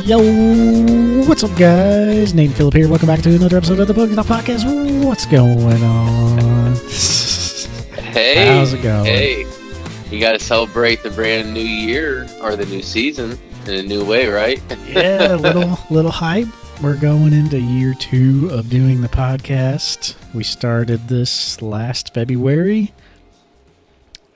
Yo, what's up, guys? Name Phillip here. Welcome back to another episode of the PokeTalk podcast. What's going on? Hey, how's it going? Hey, you got to celebrate the brand new year or the new season in a new way, right? Yeah, little hype. We're going into year 2 of doing the podcast. We started this last February.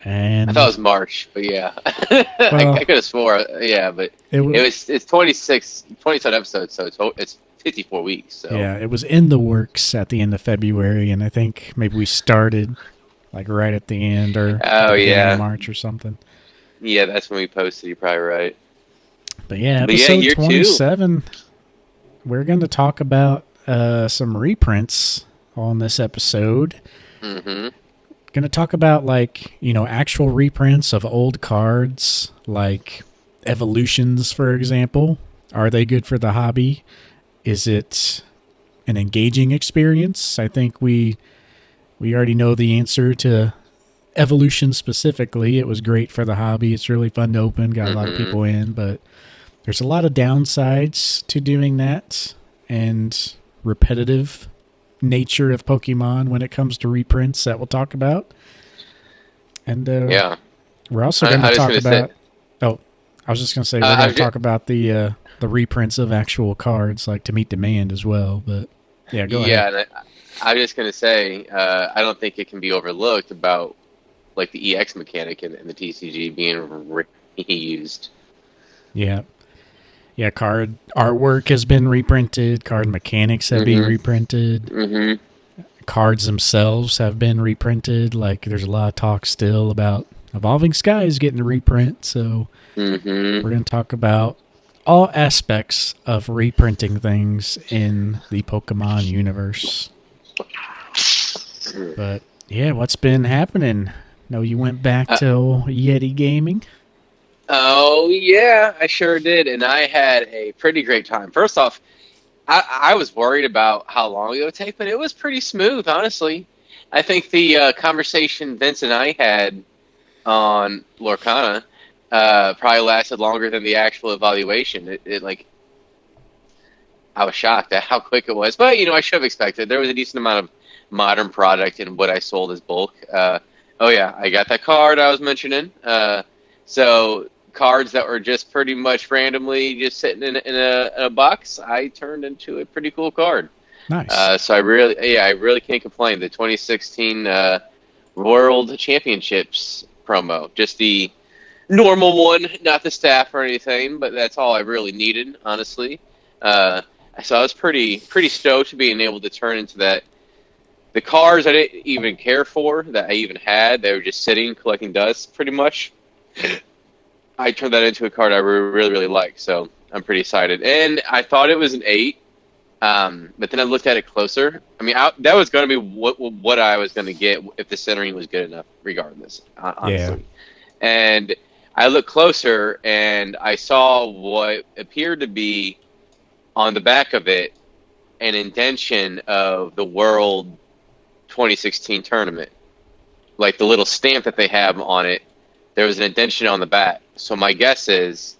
And I thought it was March, but yeah. Well, I could have swore, yeah, but it's 27 episodes, so it's 54 weeks. So. Yeah, it was in the works at the end of February, and I think maybe we started like right at the end or at the beginning of March or something. Yeah, that's when we posted. You're probably right. But yeah, episode 27, we're going to talk about some reprints on this episode. Mm-hmm. Going to talk about actual reprints of old cards, like evolutions, for example. Are they good for the hobby? Is it an engaging experience? I think we already know the answer to evolution specifically. It was great for the hobby. It's really fun to open. Got a lot of people in, but there's a lot of downsides to doing that and repetitive nature of Pokemon when it comes to reprints that we'll talk about. And we're also going to talk about... I was just going to say we're going to talk about the reprints of actual cards, like to meet demand as well. But yeah, go ahead. Yeah, and I was just going to say, I don't think it can be overlooked about like the EX mechanic in the TCG being reused. Yeah. Yeah, card artwork has been reprinted. Card mechanics have been reprinted. Mm-hmm. Cards themselves have been reprinted. Like, there's a lot of talk still about Evolving Skies getting a reprint. So we're going to talk about all aspects of reprinting things in the Pokemon universe. But yeah, what's been happening? No, you went back to Yeti Gaming. Oh, yeah, I sure did, and I had a pretty great time. First off, I was worried about how long it would take, but it was pretty smooth, honestly. I think the conversation Vince and I had on Lorcana probably lasted longer than the actual evaluation. I was shocked at how quick it was, but, I should have expected. There was a decent amount of modern product in what I sold as bulk. I got that card I was mentioning. So cards that were just pretty much randomly just sitting in a box, I turned into a pretty cool card. Nice. So I really can't complain. The 2016 World Championships promo, just the normal one, not the staff or anything, but that's all I really needed, honestly. So I was pretty stoked to being able to turn into that. The cards I didn't even care for that I even had, they were just sitting collecting dust, pretty much. I turned that into a card I really, really like, so I'm pretty excited. And I thought it was an 8, but then I looked at it closer. I mean, that was going to be what I was going to get if the centering was good enough, regardless, honestly. Yeah. And I looked closer, and I saw what appeared to be, on the back of it, an indentation of the World 2016 tournament. Like the little stamp that they have on it, there was an indentation on the back. So my guess is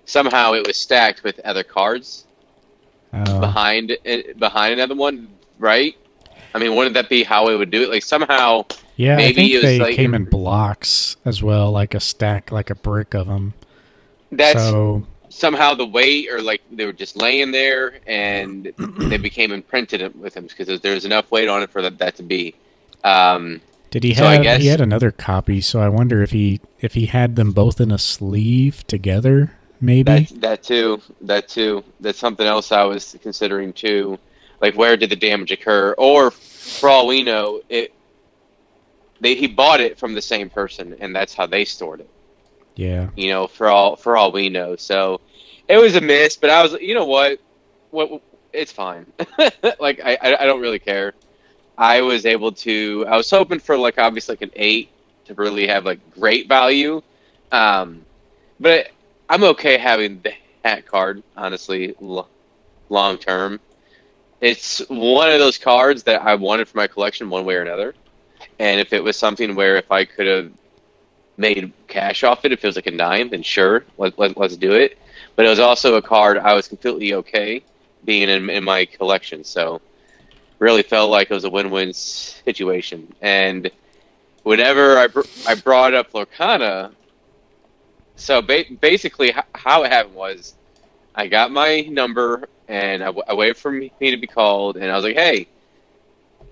somehow it was stacked with other cards behind another one, right? I mean, wouldn't that be how it would do it? Like somehow, yeah, maybe I think it was they like, came in blocks as well, like a stack, like a brick of them. That's somehow the weight, or like they were just laying there and they became imprinted with them because there's enough weight on it for that to be. Did he have? He had another copy, so I wonder if he had them both in a sleeve together, maybe. That too. That's something else I was considering too. Like, where did the damage occur? Or, for all we know, he bought it from the same person, and that's how they stored it. Yeah. For all we know. So it was a miss, but I was, what it's fine. Like, I don't really care. I was hoping for obviously an 8 to really have great value. But I'm okay having that card, honestly, long term. It's one of those cards that I wanted for my collection one way or another. And if it was something where if I could have made cash off it. If it was like a 9, then sure, let's do it. But it was also a card I was completely okay being in my collection. So really felt like it was a win-win situation. And whenever I brought up Lorcana, so basically how it happened was I got my number and I waited for me to be called, and I was like, hey,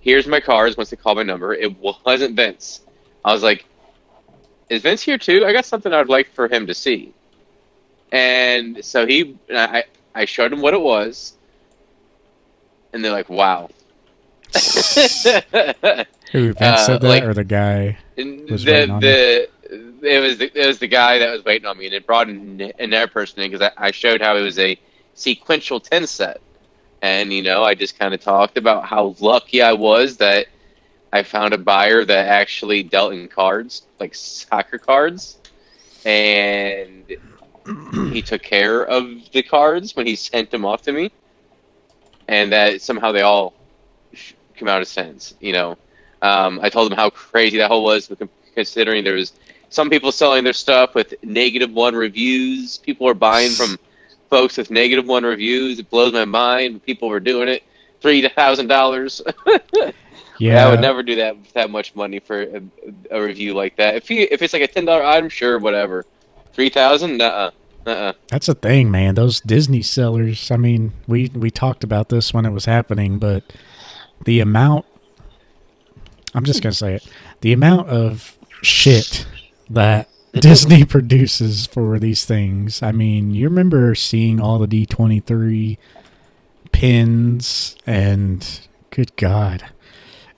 here's my cards once they call my number. It wasn't Vince. I was like, is Vince here too? I got something I'd like for him to see. And so I showed him what it was, and they're like, wow. Who, Vince said that, or the guy was waiting on it? It was the guy that was waiting on me, and it brought another person in because I showed how it was a sequential 10 set. And, I just kind of talked about how lucky I was that I found a buyer that actually dealt in cards, like soccer cards. And he took care of the cards when he sent them off to me. And that somehow they all come out of sense, I told him how crazy that whole was, considering there was some people selling their stuff with -1 reviews. People were buying from folks with -1 reviews. It blows my mind. People were doing it $3,000. Yeah, I would never do that much money for a review like that. If it's like a $10 item, sure, whatever. 3,000, That's a thing, man. Those Disney sellers. I mean, we talked about this when it was happening, but the amount. I'm just gonna say it. The amount of shit that Disney produces for these things. I mean, you remember seeing all the D23 pins, and good God,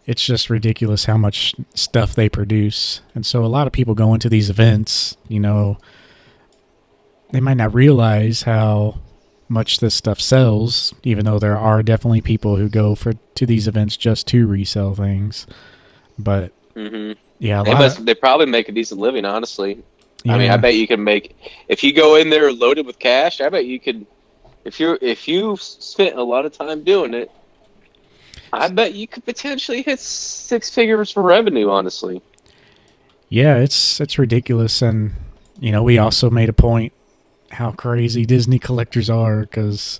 it's just ridiculous how much stuff they produce. And so a lot of people go into these events, they might not realize how much this stuff sells, even though there are definitely people who go to these events just to resell things. But yeah, they probably make a decent living, honestly. Yeah. I mean, I bet you can make, if you go in there loaded with cash, I bet you could, if you spent a lot of time doing it, I bet you could potentially hit 6 figures for revenue, honestly. Yeah, it's ridiculous. And we also made a point how crazy Disney collectors are, because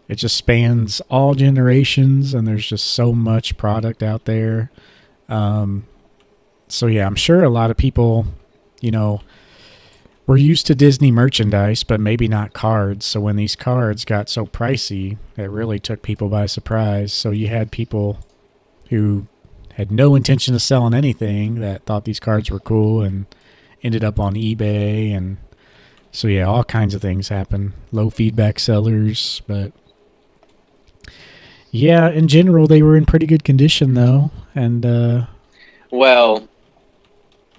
it just spans all generations and there's just so much product out there. So yeah, I'm sure a lot of people, were used to Disney merchandise, but maybe not cards. So when these cards got so pricey, it really took people by surprise. So you had people who had no intention of selling anything that thought these cards were cool and ended up on eBay. And so yeah, all kinds of things happen. Low feedback sellers, but yeah, in general, they were in pretty good condition though. And well,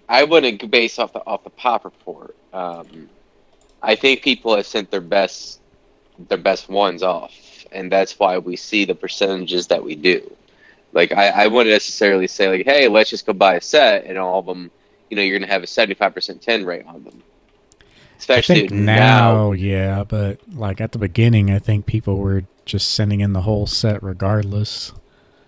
I wouldn't base off the pop report. I think people have sent their best ones off, and that's why we see the percentages that we do. Like I wouldn't necessarily say like, hey, let's just go buy a set, and all of them, you're gonna have a 75% 10 rate on them. Especially I think now, yeah, but like at the beginning, I think people were just sending in the whole set regardless.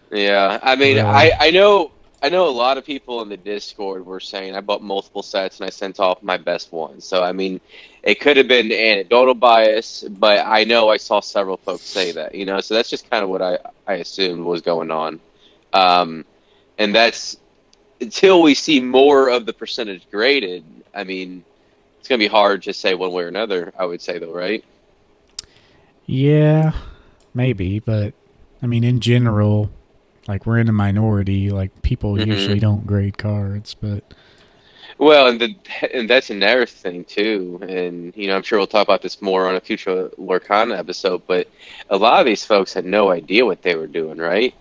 Yeah, I mean, Really. I know a lot of people in the Discord were saying I bought multiple sets and I sent off my best one. So I mean, it could have been anecdotal bias, but I know I saw several folks say that. So that's just kind of what I assumed was going on. And that's until we see more of the percentage graded. I mean, it's going to be hard to say one way or another, I would say, though, right? Yeah, maybe, but I mean, in general, like we're in a minority. Like people usually don't grade cards, but well, and that's another thing too. And I'm sure we'll talk about this more on a future Lorcana episode. But a lot of these folks had no idea what they were doing, right?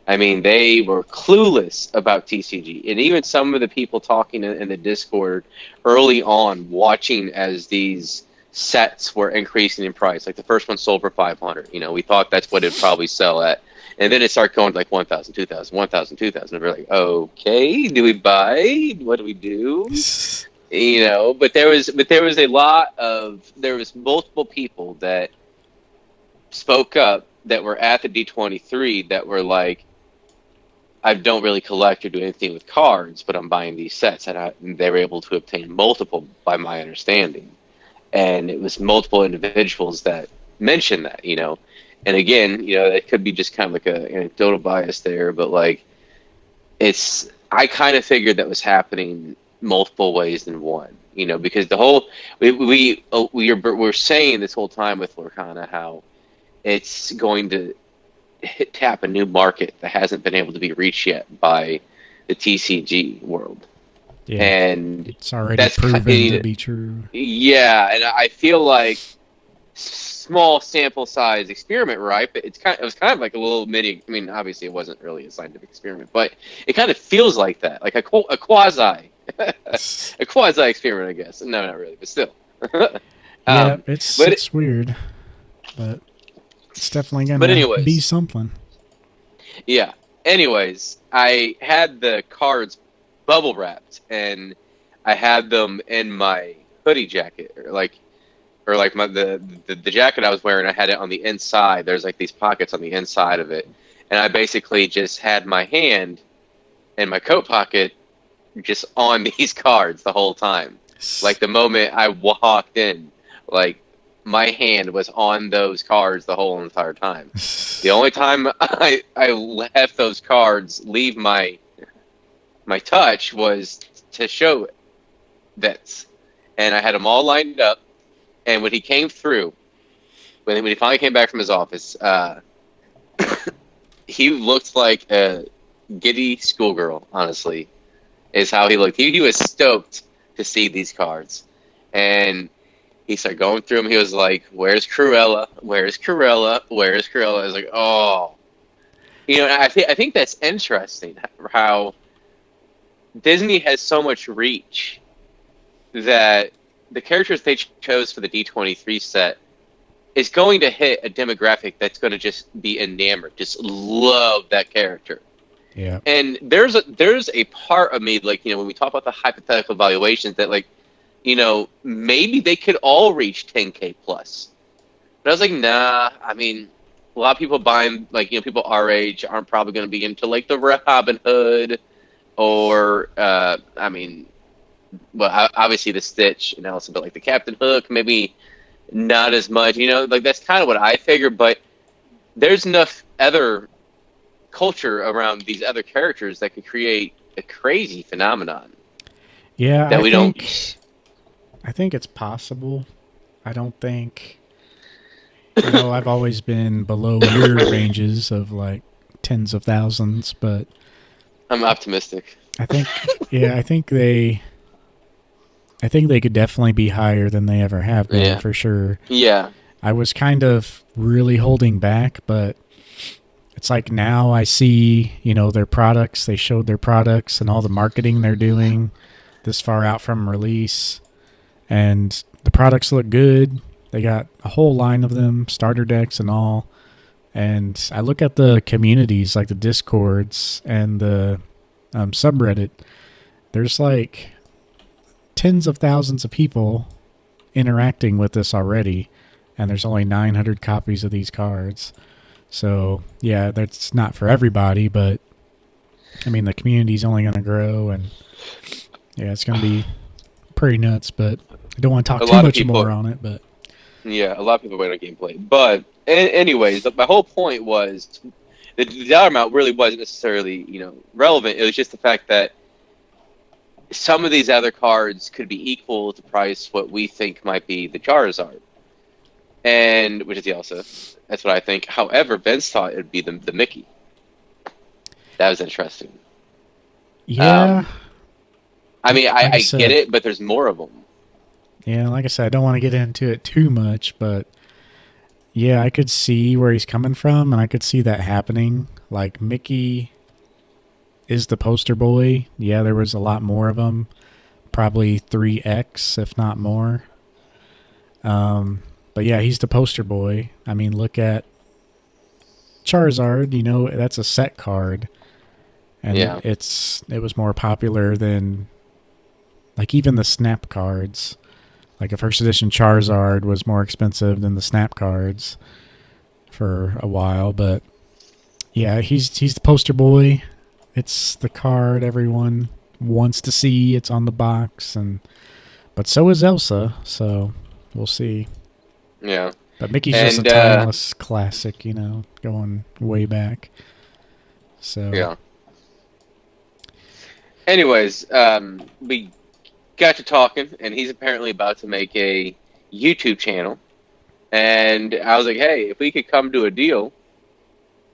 I mean, they were clueless about TCG, and even some of the people talking in the Discord early on, watching as these sets were increasing in price. Like the first one sold for 500. We thought that's what it'd probably sell at, and then it started going to like 1,000, 2,000, 1,000, 2,000. And we're like, okay, do we buy? What do we do? But there was multiple people that spoke up that were at the D23 that were like, I don't really collect or do anything with cards, but I'm buying these sets, and they were able to obtain multiple, by my understanding. And it was multiple individuals that mentioned that, And again, it could be just kind of like a anecdotal bias there, but like I kind of figured that was happening multiple ways than one, because the whole we're saying this whole time with Lorcana how it's going to tap a new market that hasn't been able to be reached yet by the TCG world. Yeah, And it's already that's proven to be true. yeah, and I feel like small sample size experiment, right? But it was kind of like a little mini. I mean, obviously, it wasn't really a scientific experiment, but it kind of feels like that, like a quasi, a quasi experiment, I guess. No, not really, but still. Yeah, um, it's weird, but it's definitely but gonna be anyways, something. yeah. Anyways, I had the cards bubble wrapped, and I had them in my hoodie jacket, or like the jacket I was wearing. I had it on the inside. There's like these pockets on the inside of it, and I basically just had my hand in my coat pocket, just on these cards the whole time. Like the moment I walked in, like my hand was on those cards the whole entire time. The only time I left those cards leave my touch was to show this, and I had them all lined up. And when he came through, when he finally came back from his office, he looked like a giddy schoolgirl. Honestly, is how he looked. He was stoked to see these cards, and he started going through them. He was like, "Where's Cruella? Where's Cruella? Where's Cruella?" I was like, "Oh." I think that's interesting how Disney has so much reach that the characters they chose for the D23 set is going to hit a demographic that's going to just be enamored, just love that character. Yeah. And there's a part of me, like, when we talk about the hypothetical valuations, that, like, maybe they could all reach 10K plus. But I was like, nah. I mean, a lot of people buying, like, people our age aren't probably going to be into, like, the Robin Hood or, I mean, well, obviously the Stitch, it's a bit like the Captain Hook, maybe not as much, like that's kind of what I figured, but there's enough other culture around these other characters that could create a crazy phenomenon. Yeah, That I think it's possible. I don't think I've always been below your ranges of like tens of thousands, but I'm optimistic. I think I think they could definitely be higher than they ever have been, for sure. Yeah. I was kind of really holding back, but it's like now I see, their products. They showed their products and all the marketing they're doing this far out from release. And the products look good. They got a whole line of them, starter decks and all. And I look at the communities, like the Discords and the subreddit. There's like tens of thousands of people interacting with this already, and there's only 900 copies of these cards. So yeah, that's not for everybody, but I mean the community's only going to grow, and yeah, it's going to be pretty nuts. But I don't want to talk too much more on it. But yeah, a lot of people wait on gameplay. But anyways, my whole point was the dollar amount really wasn't necessarily relevant. It was just the fact that some of these other cards could be equal to price what we think might be the Charizard, and which is the also. That's what I think. However, Vince thought it would be the Mickey. That was interesting. Yeah. I mean, I get it, but there's more of them. Yeah, like I said, I don't want to get into it too much, but yeah, I could see where he's coming from, and I could see that happening. Like Mickey is the poster boy. Yeah, there was a lot more of them. Probably 3x, if not more. But yeah, he's the poster boy. I mean, look at Charizard. That's a set card. And it was more popular than, like, even the Snap cards. Like, a first edition Charizard was more expensive than the Snap cards for a while. But yeah, he's the poster boy. it's the card everyone wants to see. It's on the box, but so is Elsa. So we'll see. Yeah. But Mickey's just a And timeless classic, going way back. So yeah. Anyways, we got to talking, and he's apparently about to make a YouTube channel. And I was like, hey, if we could come to a deal,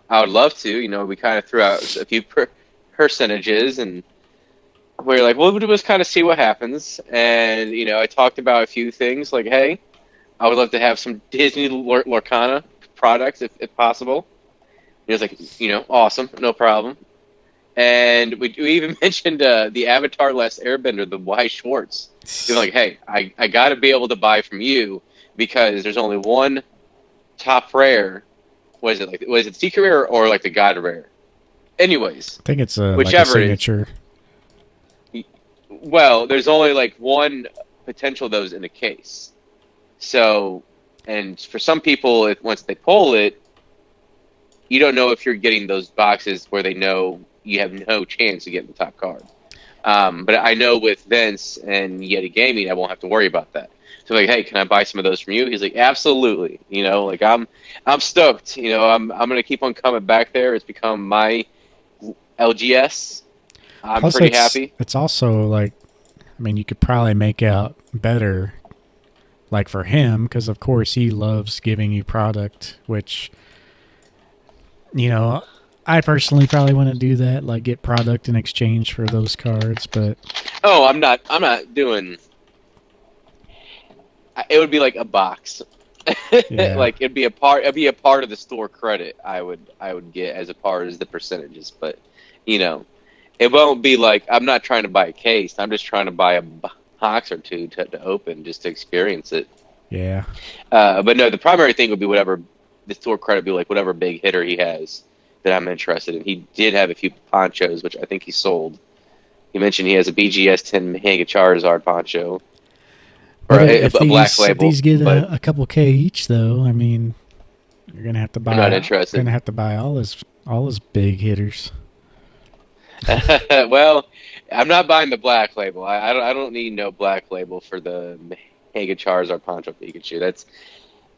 I would love to. We kind of threw out a few percentages, and we are like, we'll just kind of see what happens. And, I talked about a few things like, hey, I would love to have some Disney Lorcana products if possible. And he was like, awesome, no problem. And we even mentioned the Avatar Last Airbender, the Y Schwartz. He's like, hey, I got to be able to buy from you because there's only one top rare. What is it like? Was it secret rare or like the god rare? Anyways, I think it's like a whichever it signature. is. Well, there's only like one potential of those in a case. So, and for some people, once they pull it, you don't know if you're getting those boxes where they know you have no chance of getting the top card. But I know with Vince and Yeti Gaming, I won't have to worry about that. So like, hey, can I buy some of those from you? He's like, absolutely. Like I'm stoked. I'm gonna keep on coming back there. It's become my LGS. I'm Plus, pretty happy. It's also like, you could probably make out better, like for him, because of course he loves giving you product, which, I personally probably want to do that, like get product in exchange for those cards, but I'm not doing. It would be like a box. yeah. Like it'd be a part of the store credit I would get as a part as the percentages, but it won't be like I'm not trying to buy a case. I'm just trying to buy a box or two to open just to experience it. Yeah. But no, the primary thing would be whatever the store credit would be like whatever big hitter he has that I'm interested in. He did have a few ponchos, which I think he sold. He mentioned he has a BGS 10 Mega Charizard poncho. Or a black label. If these get a couple K each, though, you're gonna have to buy. I'm not interested. You're gonna have to buy all his big hitters. Well, I'm not buying the black label. I don't need no black label for the Mega Charizard Poncho Pikachu.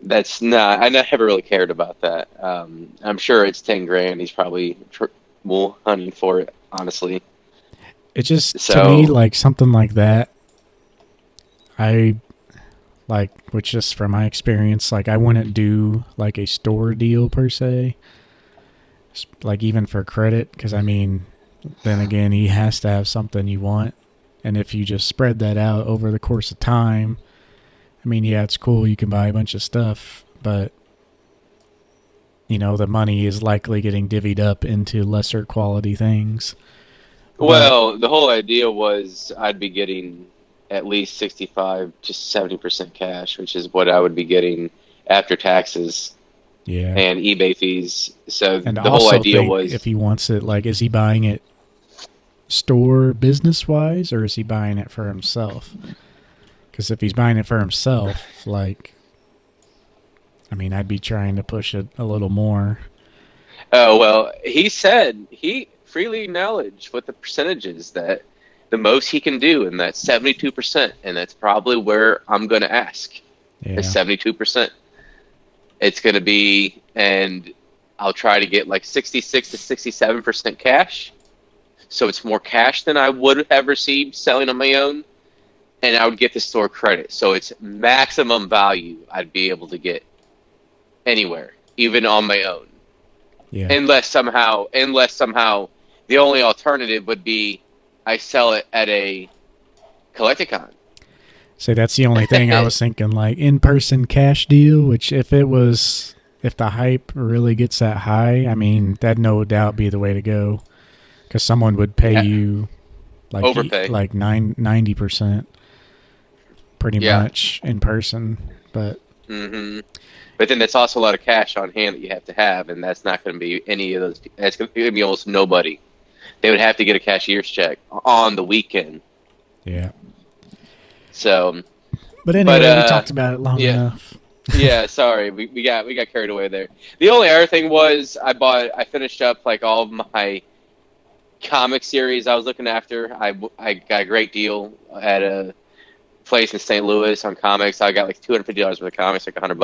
That's not. I never really cared about that. I'm sure it's $10,000. He's probably hunting for it. Honestly, It just to me like something like that. Which just from my experience, like I wouldn't do like a store deal per se, like even for credit, because then again, he has to have something you want, and if you just spread that out over the course of time, yeah, it's cool, you can buy a bunch of stuff, but the money is likely getting divvied up into lesser quality things. Well, the whole idea was I'd be getting at least 65 to 70% cash, which is what I would be getting after taxes and eBay fees. So and the whole idea was if he wants it, like, is he buying it store business wise or is he buying it for himself? Because if he's buying it for himself, like, I'd be trying to push it a little more. Oh, well, he said he freely acknowledged with the percentages that the most he can do, and that's 72%, and that's probably where I'm going to ask. Is 72%. It's going to be, and I'll try to get like 66 to 67% cash. So it's more cash than I would have received selling on my own, and I would get the store credit. So it's maximum value I'd be able to get anywhere, even on my own. Yeah. Unless somehow the only alternative would be I sell it at a Collecticon. So that's the only thing I was thinking, like in-person cash deal, which if the hype really gets that high, that'd no doubt be the way to go. Because someone would pay you like overpay, like 90% pretty much in person. But but then there's also a lot of cash on hand that you have to have, and that's not going to be any of those. That's going to be almost nobody. They would have to get a cashier's check on the weekend. Yeah. So. But anyway, we talked about it long enough. Yeah, sorry, we got carried away there. The only other thing was I finished up like all of my comic series I was looking after. I got a great deal at a place in St. Louis on comics. I got like $250 worth of comics, like $100,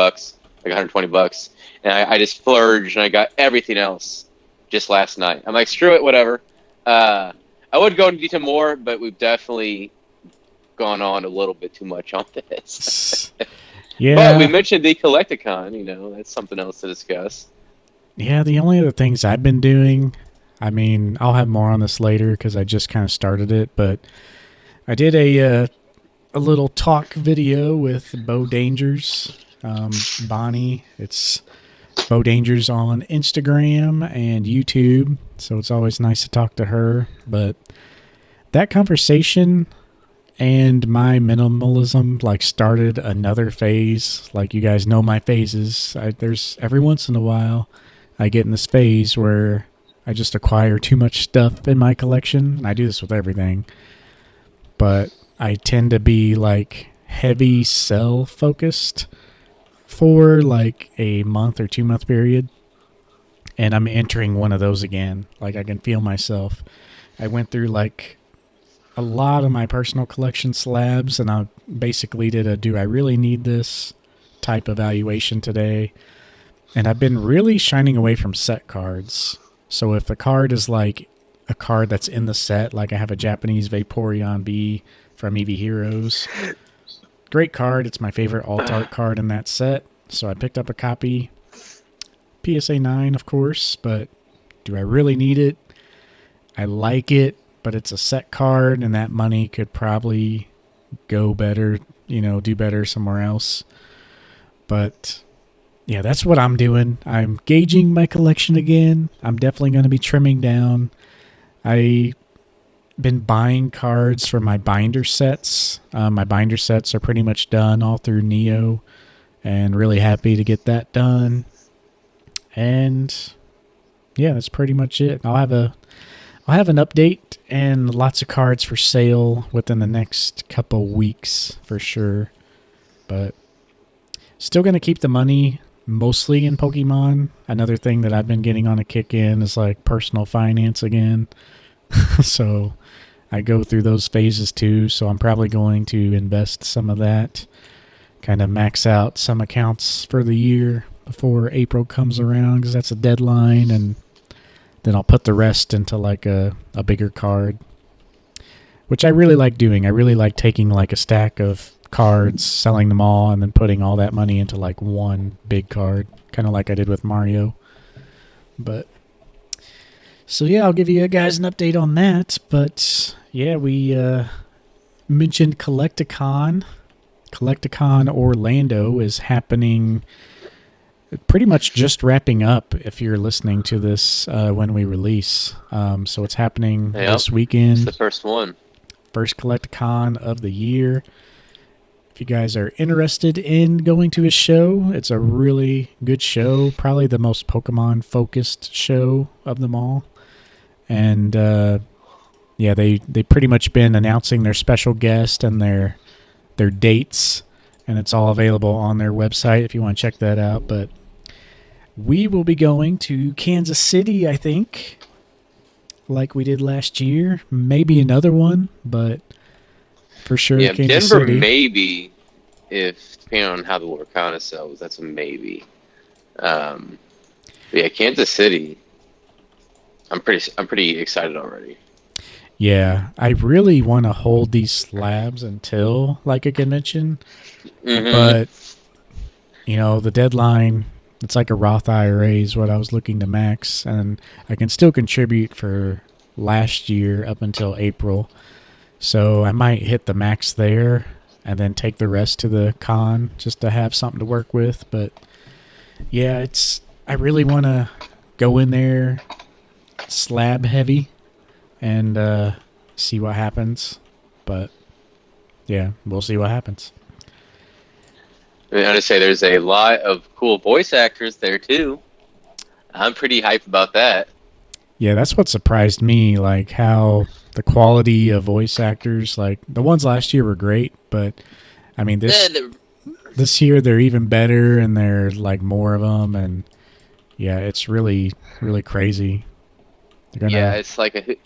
like $120, and I just splurged and I got everything else just last night. I'm like, screw it, whatever. I would go into detail more, but we've definitely gone on a little bit too much on this. But we Yeah. mentioned the Collecticon. That's something else to discuss. Yeah, the only other things I've been doing, I mean, I'll have more on this later because I just kind of started it, but I did a little talk video with Bo Dangers, Bonnie. It's Bo Dangers on Instagram and YouTube, so it's always nice to talk to her. But that conversation and my minimalism like started another phase. Like you guys know my phases. There's every once in a while I get in this phase where I just acquire too much stuff in my collection. And I do this with everything, but I tend to be like heavy sell focused for like a month or 2 month period. And I'm entering one of those again. Like I can feel myself. I went through like a lot of my personal collection slabs, and I basically did a do I really need this type evaluation today. And I've been really shining away from set cards. So if the card is like a card that's in the set, like I have a Japanese Vaporeon B from EV Heroes. Great card. It's my favorite alt art card in that set. So I picked up a copy. PSA 9, of course, but do I really need it? I like it, but it's a set card, and that money could probably go better, do better somewhere else. But yeah, that's what I'm doing. I'm gauging my collection again. I'm definitely going to be trimming down. I've been buying cards for my binder sets. My binder sets are pretty much done all through Neo, and really happy to get that done. And yeah, that's pretty much it. I'll have an update and lots of cards for sale within the next couple weeks for sure. But still going to keep the money mostly in Pokemon. Another thing that I've been getting on a kick in is like personal finance again. So I go through those phases too. So I'm probably going to invest some of that, kind of max out some accounts for the year before April comes around, because that's a deadline, and then I'll put the rest into like a bigger card, which I really like doing. I really like taking like a stack of cards, selling them all, and then putting all that money into like one big card, kind of like I did with Mario. But so yeah, I'll give you guys an update on that. But yeah, we mentioned Collecticon. Collecticon Orlando is happening pretty much just wrapping up if you're listening to this when we release. So it's happening this weekend. It's the first one. First Collecticon of the year. If you guys are interested in going to a show, it's a really good show. Probably the most Pokemon-focused show of them all. And yeah, they pretty much been announcing their special guest and their dates. And it's all available on their website if you want to check that out. But we will be going to Kansas City, I think, like we did last year. Maybe another one, but for sure Kansas Denver City. Maybe, if depending on how the Lorcana sells, that's a maybe. But yeah, Kansas City. I'm pretty excited already. Yeah, I really want to hold these slabs until like a convention, but the deadline, it's like a Roth IRA is what I was looking to max, and I can still contribute for last year up until April. So I might hit the max there and then take the rest to the con just to have something to work with. But yeah, I really want to go in there slab heavy and see what happens. But yeah, we'll see what happens. I mean, I would say there's a lot of cool voice actors there too. I'm pretty hyped about that. Yeah, that's what surprised me, like how the quality of voice actors, like the ones last year were great, but I mean this year they're even better, and they're like more of them, and yeah, it's really really crazy. Yeah, it's like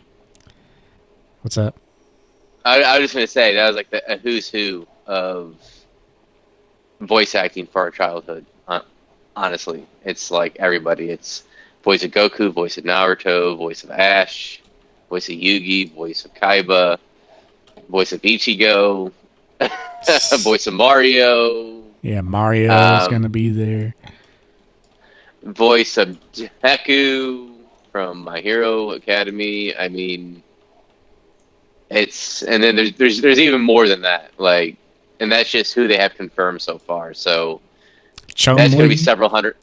What's up? I was just gonna say that was like a who's who of voice acting for our childhood. Honestly, it's like everybody. It's voice of Goku, voice of Naruto, voice of Ash, voice of Yugi, voice of Kaiba, voice of Ichigo, voice of Mario, Yeah, Mario is gonna um, be there. voice of Deku from My Hero Academy. I mean, it's and then there's even more than that. Like, and that's just who they have confirmed so far. So Chun that's going to be Li. several hundred.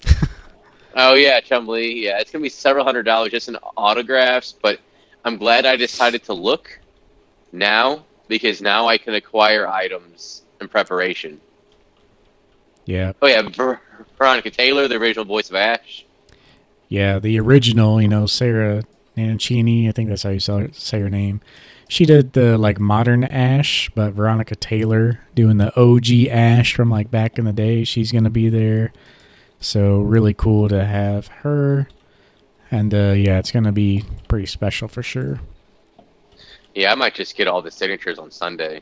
Oh yeah, Chumley. Yeah, it's going to be several $100s just in autographs. But I'm glad I decided to look now because now I can acquire items in preparation. Yeah, Oh yeah, Veronica Taylor, the original voice of Ash. yeah, the original. Sarah Nanchini. I think that's how you say her name. She did the like modern Ash, but Veronica Taylor doing the OG Ash from like back in the day. She's gonna be there. So really cool to have her. And yeah, it's gonna be pretty special for sure. Yeah, I might just get all the signatures on Sunday,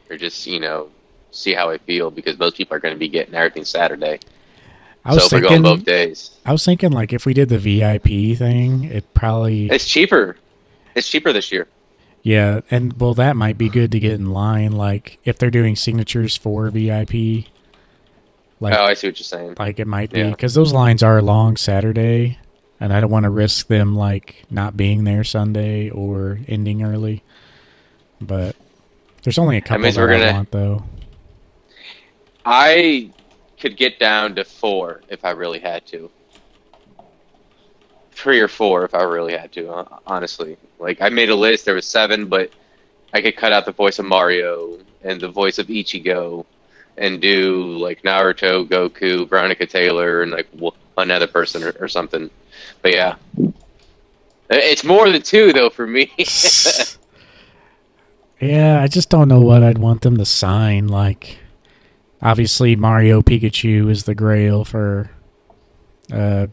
or just see how I feel because most people are going to be getting everything Saturday. I So was if I go on both thinking, days, like if we did the VIP thing, it probably it's cheaper. It's cheaper this year. yeah, and well that might be good to get in line. Like if they're doing signatures for VIP, Oh, I like see what you're saying. it might be Yeah. because those lines are long Saturday, and I don't want to risk them like not being there Sunday or ending early. But there's only a That couple means that we're I gonna. want though. I could get down to 4 if I really had to. 3 or 4 if I really had to. Honestly, like I made a list. There was 7, but I could cut out the voice of Mario and the voice of Ichigo, and do like Naruto, Goku, Veronica Taylor, and like another person or something. But yeah, it's more than 2 though for me. Yeah, I just don't know what I'd want them to sign. Like, obviously, Mario Pikachu is the grail for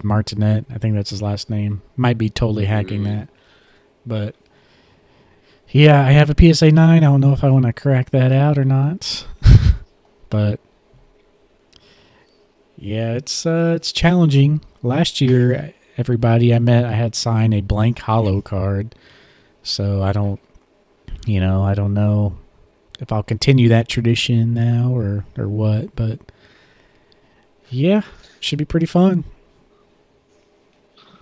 Martinet. I think that's his last name. Might be totally hacking Mm. that. But yeah, I have a PSA 9. I don't know if I want to crack that out or not. But yeah, it's challenging. Last year, everybody I met, I had sign a blank hollow card. So I don't know if I'll continue that tradition now or what, but yeah, should be pretty fun.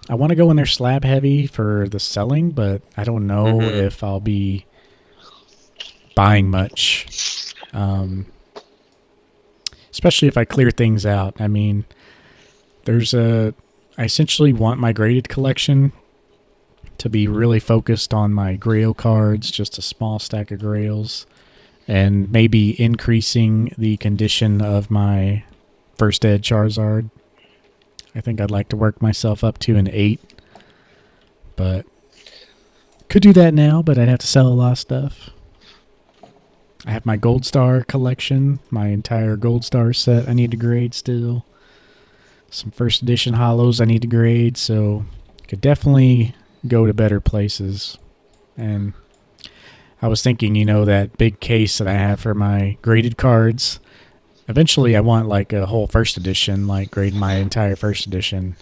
I want to go in there slab heavy for the selling, but I don't know Hmm. if I'll be buying much. Especially if I clear things out. I mean, I essentially want my graded collection to be really focused on my Grail cards, just a small stack of Grails, and maybe increasing the condition of my first ed Charizard. I think I'd like to work myself up to an 8, but could do that now, but I'd have to sell a lot of stuff. I have my Gold Star collection, my entire Gold Star set I need to grade still. Some first edition hollows I need to grade, so could definitely go to better places. And I was thinking, that big case that I have for my graded cards. Eventually, I want like a whole first edition, like grade my entire first edition.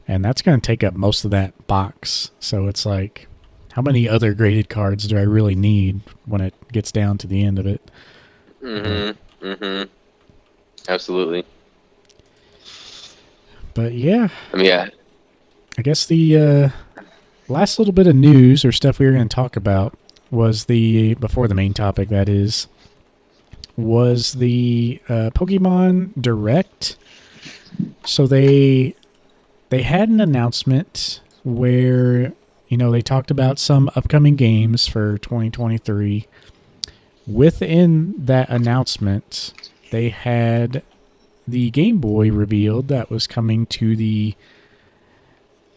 And that's going to take up most of that box. So it's like, how many other graded cards do I really need when it gets down to the end of it? But, Hmm. Hmm. Absolutely. but yeah, I mean, yeah. I guess the last little bit of news or stuff we were going to talk about was before the main topic, that is, was the Pokemon Direct. So they had an announcement where they talked about some upcoming games for 2023. Within that announcement, they had the Game Boy revealed that was coming to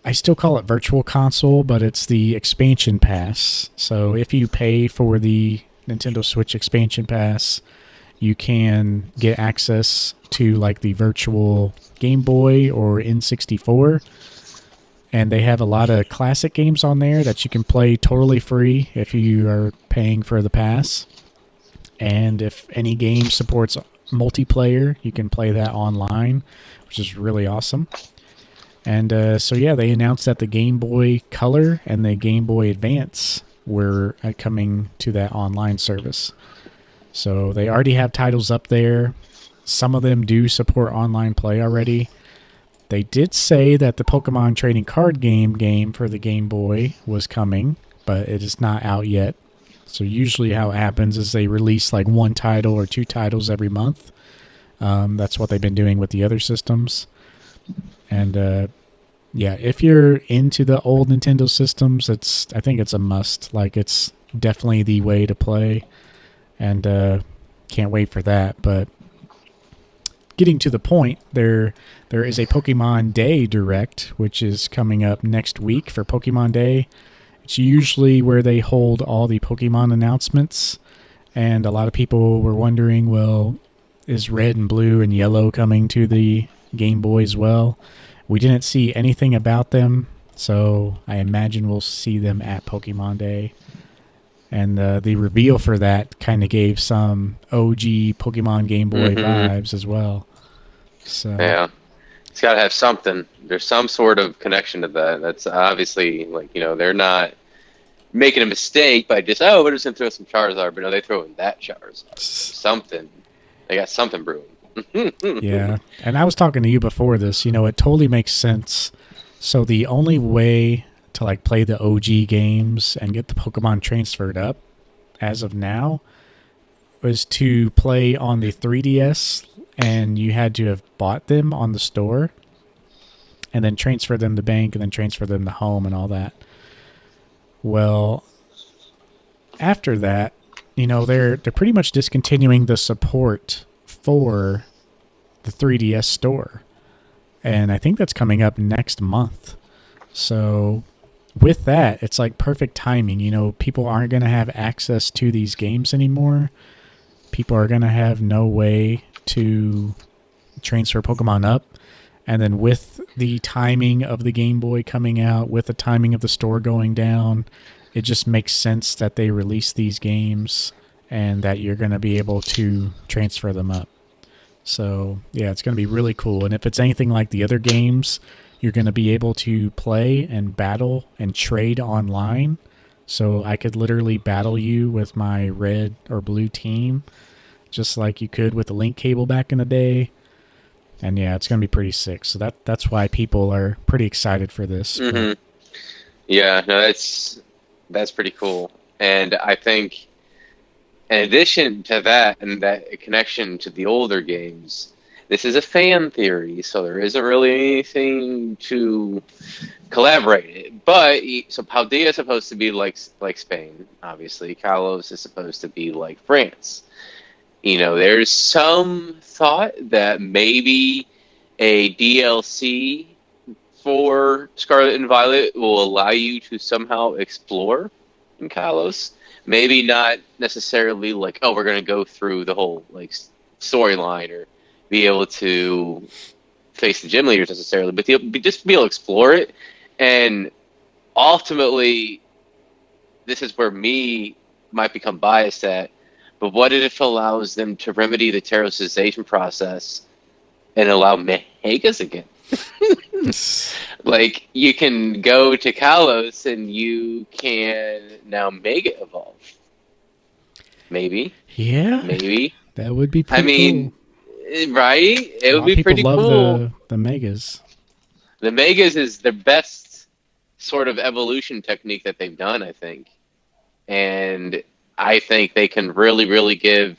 I still call it Virtual Console, but it's the expansion pass. So if you pay for the Nintendo Switch expansion pass, you can get access to like the virtual Game Boy or N64. And they have a lot of classic games on there that you can play totally free if you are paying for the pass. And if any game supports multiplayer, you can play that online, which is really awesome. And so, yeah, they announced that the Game Boy Color and the Game Boy Advance were coming to that online service. So they already have titles up there. Some of them do support online play already. They did say that the Pokemon trading card game for the Game Boy was coming, but it is not out yet. So usually how it happens is they release like one title or two titles every month. That's what they've been doing with the other systems. And yeah, if you're into the old Nintendo systems, I think it's a must. Like, it's definitely the way to play, and can't wait for that. But getting to the point, there is a Pokemon Day Direct, which is coming up next week for Pokemon Day. It's usually where they hold all the Pokemon announcements, and a lot of people were wondering, well, is Red and Blue and Yellow coming to the Game Boy as well? We didn't see anything about them, so I imagine we'll see them at Pokemon Day. And the reveal for that kind of gave some OG Pokemon Game Boy vibes as well. So Yeah, it's got to have something. There's some sort of connection to that. That's obviously, like, they're not making a mistake by just, oh, we're just going to throw some Charizard, but no, they throw in that Charizard. Something. They got something brewing. yeah, and I was talking to you before this. It totally makes sense. So the only way to like play the OG games and get the Pokemon transferred up as of now was to play on the 3DS, and you had to have bought them on the store and then transfer them to bank and then transfer them to home and all that. Well, after that, they're pretty much discontinuing the support for the 3DS store. And I think that's coming up next month. So with that, it's like perfect timing. People aren't going to have access to these games anymore. People are going to have no way to transfer Pokemon up. And then with the timing of the Game Boy coming out, with the timing of the store going down, it just makes sense that they release these games and that you're going to be able to transfer them up. So, yeah, it's going to be really cool. And if it's anything like the other games, you're going to be able to play and battle and trade online. So I could literally battle you with my red or blue team, just like you could with the link cable back in the day. And yeah, it's going to be pretty sick. So that's why people are pretty excited for this. Mm-hmm. Yeah, no, that's pretty cool. And I think in addition to that and that connection to the older games, this is a fan theory, so there isn't really anything to collaborate it. But so Paldea is supposed to be like Spain, obviously. Kalos is supposed to be like France. There's some thought that maybe a DLC for Scarlet and Violet will allow you to somehow explore in Kalos. Maybe not necessarily like, oh, we're going to go through the whole like storyline or be able to face the gym leaders necessarily, but just be able to explore it. And ultimately, this is where me might become biased at. But what if it allows them to remedy the terrorization process and allow Megas again? Like, you can go to Kalos and you can now Mega Evolve. Maybe. Yeah. Maybe. That would be pretty cool. Right? It would be pretty love cool. The Megas. The Megas is the best sort of evolution technique that they've done, I think. And I think they can really, really give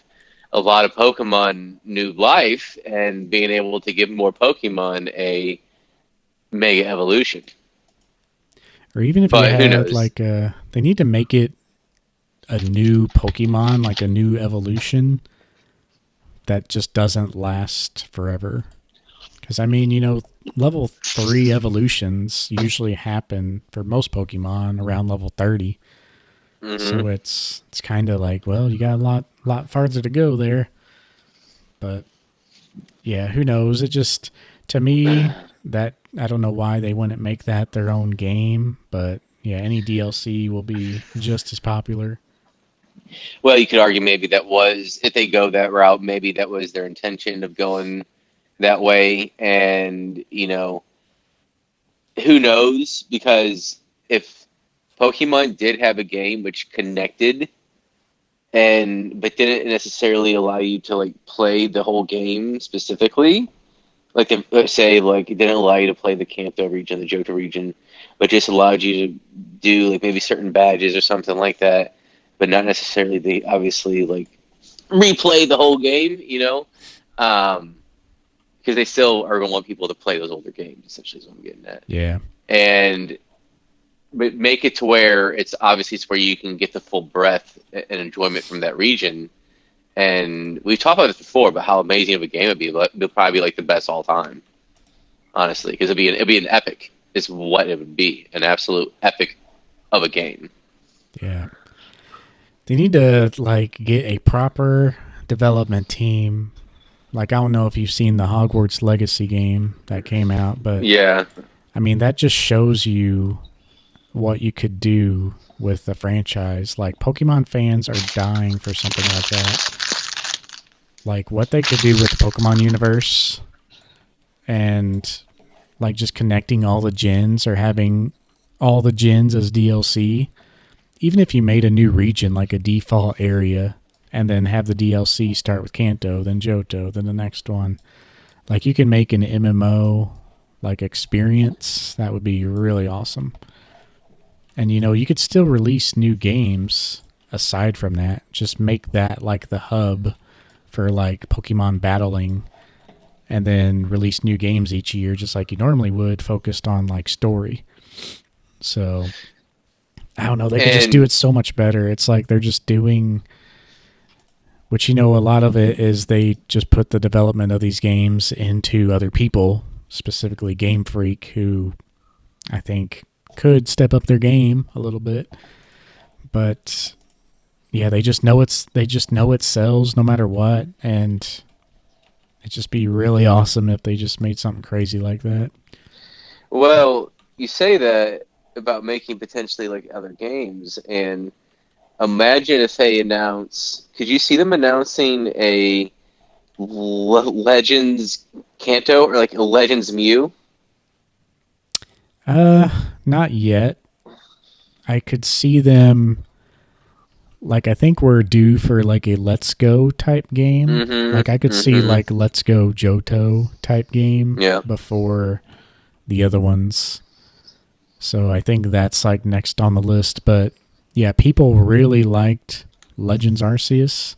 a lot of Pokemon new life and being able to give more Pokemon a Mega Evolution. Or even if you had, like, they need to make it a new Pokemon, like a new evolution that just doesn't last forever. Because, I mean, level 3 evolutions usually happen for most Pokemon around level 30. Mm-hmm. So it's kind of like, well, you got a lot farther to go there. But, yeah, who knows? It just, to me, that I don't know why they wouldn't make that their own game, but yeah, any DLC will be just as popular. Well, you could argue maybe that was, if they go that route, maybe that was their intention of going that way. And, who knows? Because if Pokemon did have a game which connected but didn't necessarily allow you to like play the whole game specifically, like if, let's say like it didn't allow you to play the Kanto region, the Johto region, but just allowed you to do like maybe certain badges or something like that, but not necessarily the obviously like replay the whole game, because they still are going to want people to play those older games. Essentially, is what I'm getting at. Yeah. And but make it to where it's obviously it's where you can get the full breadth and enjoyment from that region. And we've talked about this before, but how amazing of a game it'd be. It'll probably be like the best all time, honestly, because it'd be an epic. Is what it would be, an absolute epic of a game. Yeah. They need to like get a proper development team. Like I don't know if you've seen the Hogwarts Legacy game that came out, but Yeah, I mean that just shows you what you could do with the franchise. Like Pokemon fans are dying for something like that. Like what they could do with the Pokemon universe and like just connecting all the gens or having all the gens as DLC. Even if you made a new region like a default area and then have the DLC start with Kanto, then Johto, then the next one. Like you can make an MMO like experience. That would be really awesome. And you could still release new games aside from that. Just make that like the hub for like Pokemon battling and then release new games each year just like you normally would, focused on like story. So I don't know, they could just do it so much better. It's like they're just doing, which a lot of it is they just put the development of these games into other people, specifically Game Freak, who I think could step up their game a little bit. But yeah, they just know it sells no matter what, and it'd just be really awesome if they just made something crazy like that. Well, you say that about making potentially like other games, and imagine if they announce. Could you see them announcing a Legends Kanto or like a Legends Mew? Not yet. I could see them. Like I think we're due for like a Let's Go type game. Mm-hmm, like I could see like Let's Go Johto type game before the other ones. So I think that's like next on the list. But yeah, people really liked Legends Arceus,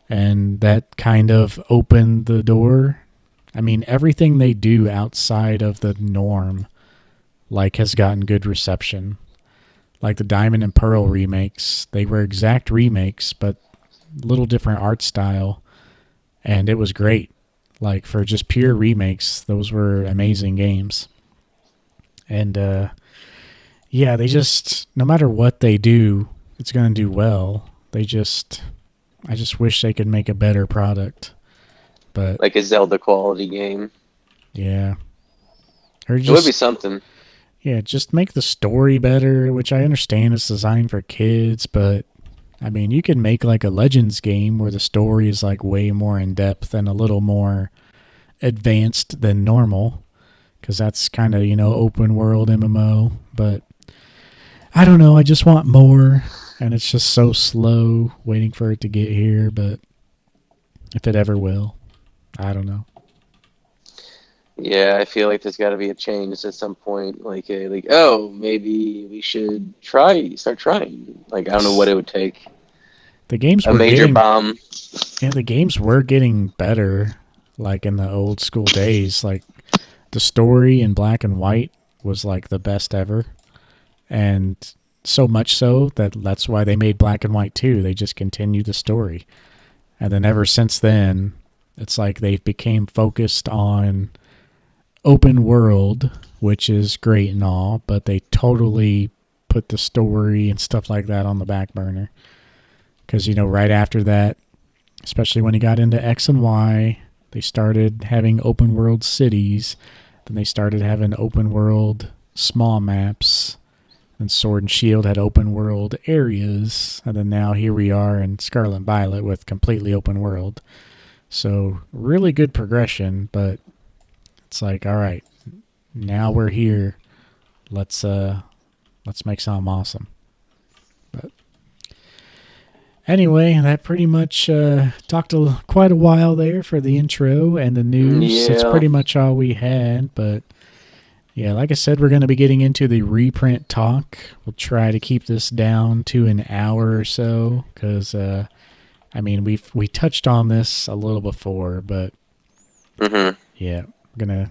and that kind of opened the door. I mean, everything they do outside of the norm like has gotten good reception. Like the Diamond and Pearl remakes, they were exact remakes, but little different art style, and it was great. Like for just pure remakes, those were amazing games. And yeah, they just, no matter what they do, it's going to do well. I just wish they could make a better product. But like a Zelda quality game. Yeah. Or just, it would be something. Yeah, just make the story better, which I understand is designed for kids, but I mean, you can make like a Legends game where the story is like way more in depth and a little more advanced than normal, because that's kind of, open world MMO. But I don't know, I just want more, and it's just so slow waiting for it to get here, but if it ever will, I don't know. Yeah, I feel like there's got to be a change at some point. Oh, maybe we should start trying. Like, I don't know what it would take. The games a were major getting, bomb. Yeah, the games were getting better, like in the old school days. Like the story in Black and White was like the best ever, and so much so that's why they made Black and White 2. They just continued the story, and then ever since then, it's like they've became focused on open world, which is great and all, but they totally put the story and stuff like that on the back burner. Because, right after that, especially when he got into X and Y, they started having open world cities. Then they started having open world small maps. And Sword and Shield had open world areas. And then now here we are in Scarlet and Violet with completely open world. So really good progression, but it's like, all right, now we're here. Let's make something awesome. But anyway, that pretty much talked quite a while there for the intro and the news. That's Yeah. pretty much all we had. But yeah, like I said, we're going to be getting into the reprint talk. We'll try to keep this down to an hour or so because, I mean, we touched on this a little before, but yeah, we're going to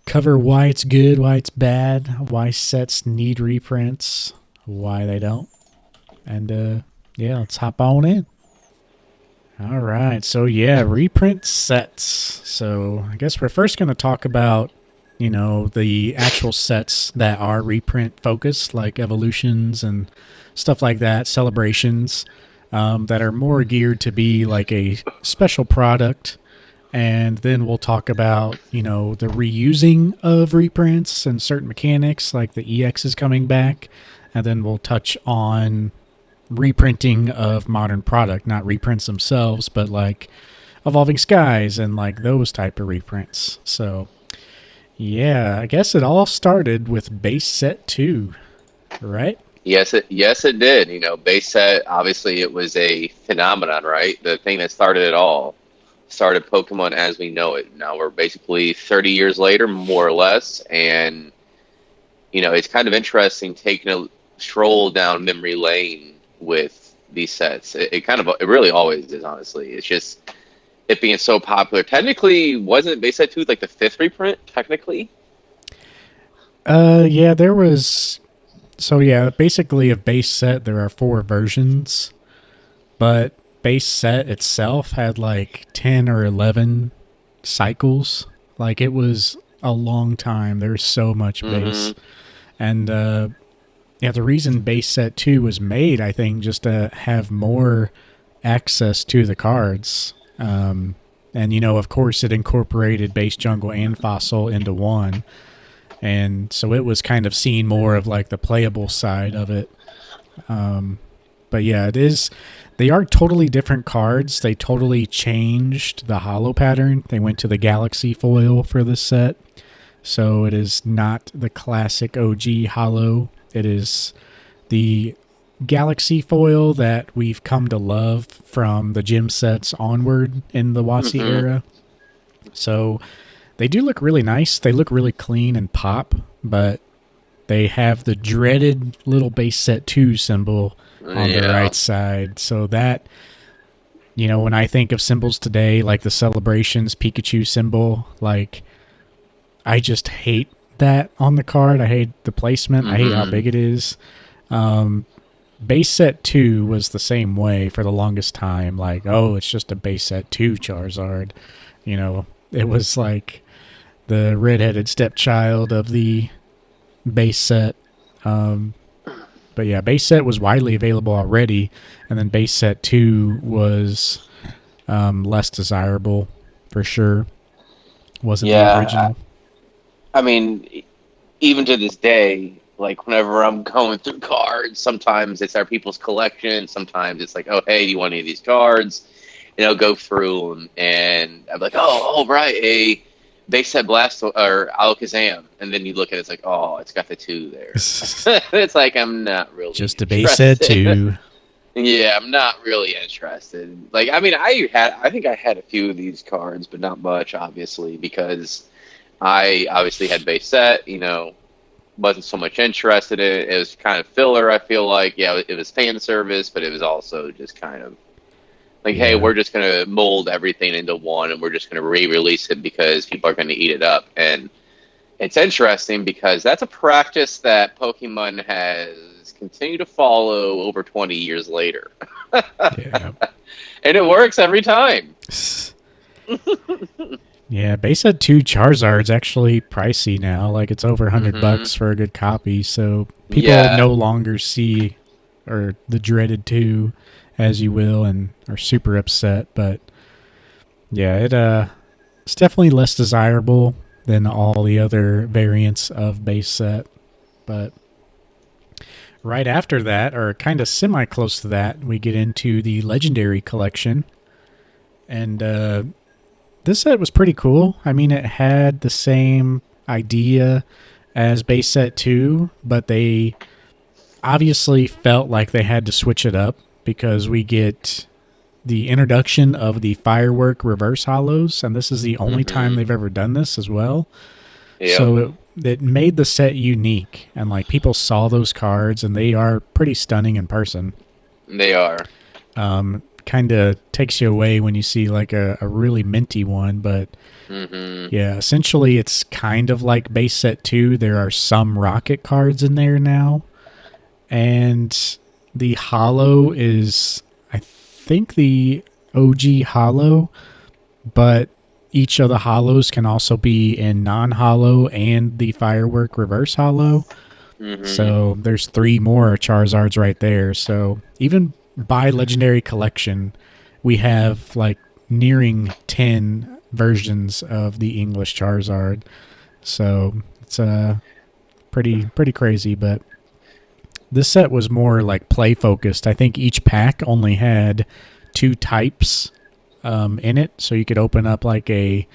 cover why it's good, why it's bad, why sets need reprints, why they don't. And yeah, let's hop on in. All right. So yeah, reprint sets. So I guess we're first going to talk about, the actual sets that are reprint focused, like evolutions and stuff like that, celebrations, that are more geared to be like a special product. And then we'll talk about, the reusing of reprints and certain mechanics, like the EX is coming back. And then we'll touch on reprinting of modern product, not reprints themselves, but like Evolving Skies and like those type of reprints. So yeah, I guess it all started with base set 2, right? Yes, it did. Base set, obviously it was a phenomenon, right? The thing that started it all started Pokemon as we know it. Now we're basically 30 years later, more or less, and it's kind of interesting taking a stroll down memory lane with these sets. It really always is, honestly. It's just it being so popular. Technically, wasn't base set 2 like the 5th reprint, technically? Yeah, there was. So yeah, basically of base set there are 4 versions, but base set itself had like 10 or 11 cycles. Like it was a long time. There's so much base. And yeah, the reason base set 2 was made, I think, just to have more access to the cards. And of course it incorporated base jungle and fossil into one. And so it was kind of seen more of like the playable side of it. But yeah, it is. They are totally different cards. They totally changed the holo pattern. They went to the galaxy foil for this set. So it is not the classic OG holo. It is the galaxy foil that we've come to love from the gym sets onward in the WotC era. So they do look really nice. They look really clean and pop, but they have the dreaded little base set 2 symbol on the right side. So that, when I think of symbols today, like the celebrations Pikachu symbol, like I just hate that on the card. I hate the placement. I hate how big it is. Base set 2 was the same way for the longest time. Like, oh, it's just a base set 2 Charizard. It was like the redheaded stepchild of the base set. But yeah, base set was widely available already, and then base set 2 was less desirable for sure. Wasn't the original. I mean, even to this day, like whenever I'm going through cards, sometimes it's our people's collection. Sometimes it's like, oh, hey, do you want any of these cards? And I'll go through them, and I'm like, oh, right, a base set Blast or Alakazam. And then you look at it, it's like, oh, it's got the 2 there. It's like, I'm not really just a base set 2. Yeah, I'm not really interested. Like, I mean, I think I had a few of these cards, but not much, obviously, because I obviously had base set, wasn't so much interested in it. It was kind of filler, I feel like. Yeah, it was fan service, but it was also just kind of like, hey, we're just going to mold everything into one, and we're just going to re-release it because people are going to eat it up. And it's interesting because that's a practice that Pokemon has continued to follow over 20 years later. Yeah. And it works every time. Yeah, base set 2 Charizard's actually pricey now. Like it's over $100 for a good copy. So people no longer see or the dreaded 2, as you will, and are super upset. But yeah, it's definitely less desirable than all the other variants of base set. But right after that, or kind of semi close to that, we get into the Legendary Collection. And this set was pretty cool. I mean, it had the same idea as base set 2, but they obviously felt like they had to switch it up because we get the introduction of the Firework Reverse Hollows, and this is the only time they've ever done this as well. Yep. So it made the set unique, and like people saw those cards, and they are pretty stunning in person. They are. Kind of takes you away when you see like a really minty one, but yeah, essentially it's kind of like base set 2. There are some rocket cards in there now, and the hollow is, I think, the OG hollow, but each of the hollows can also be in non-hollow and the Firework Reverse Hollow. So there's 3 more Charizards right there. So even by Legendary Collection, we have like nearing 10 versions of the English Charizard. So it's pretty crazy, but this set was more like play focused. I think each pack only had 2 types in it, so you could open up like a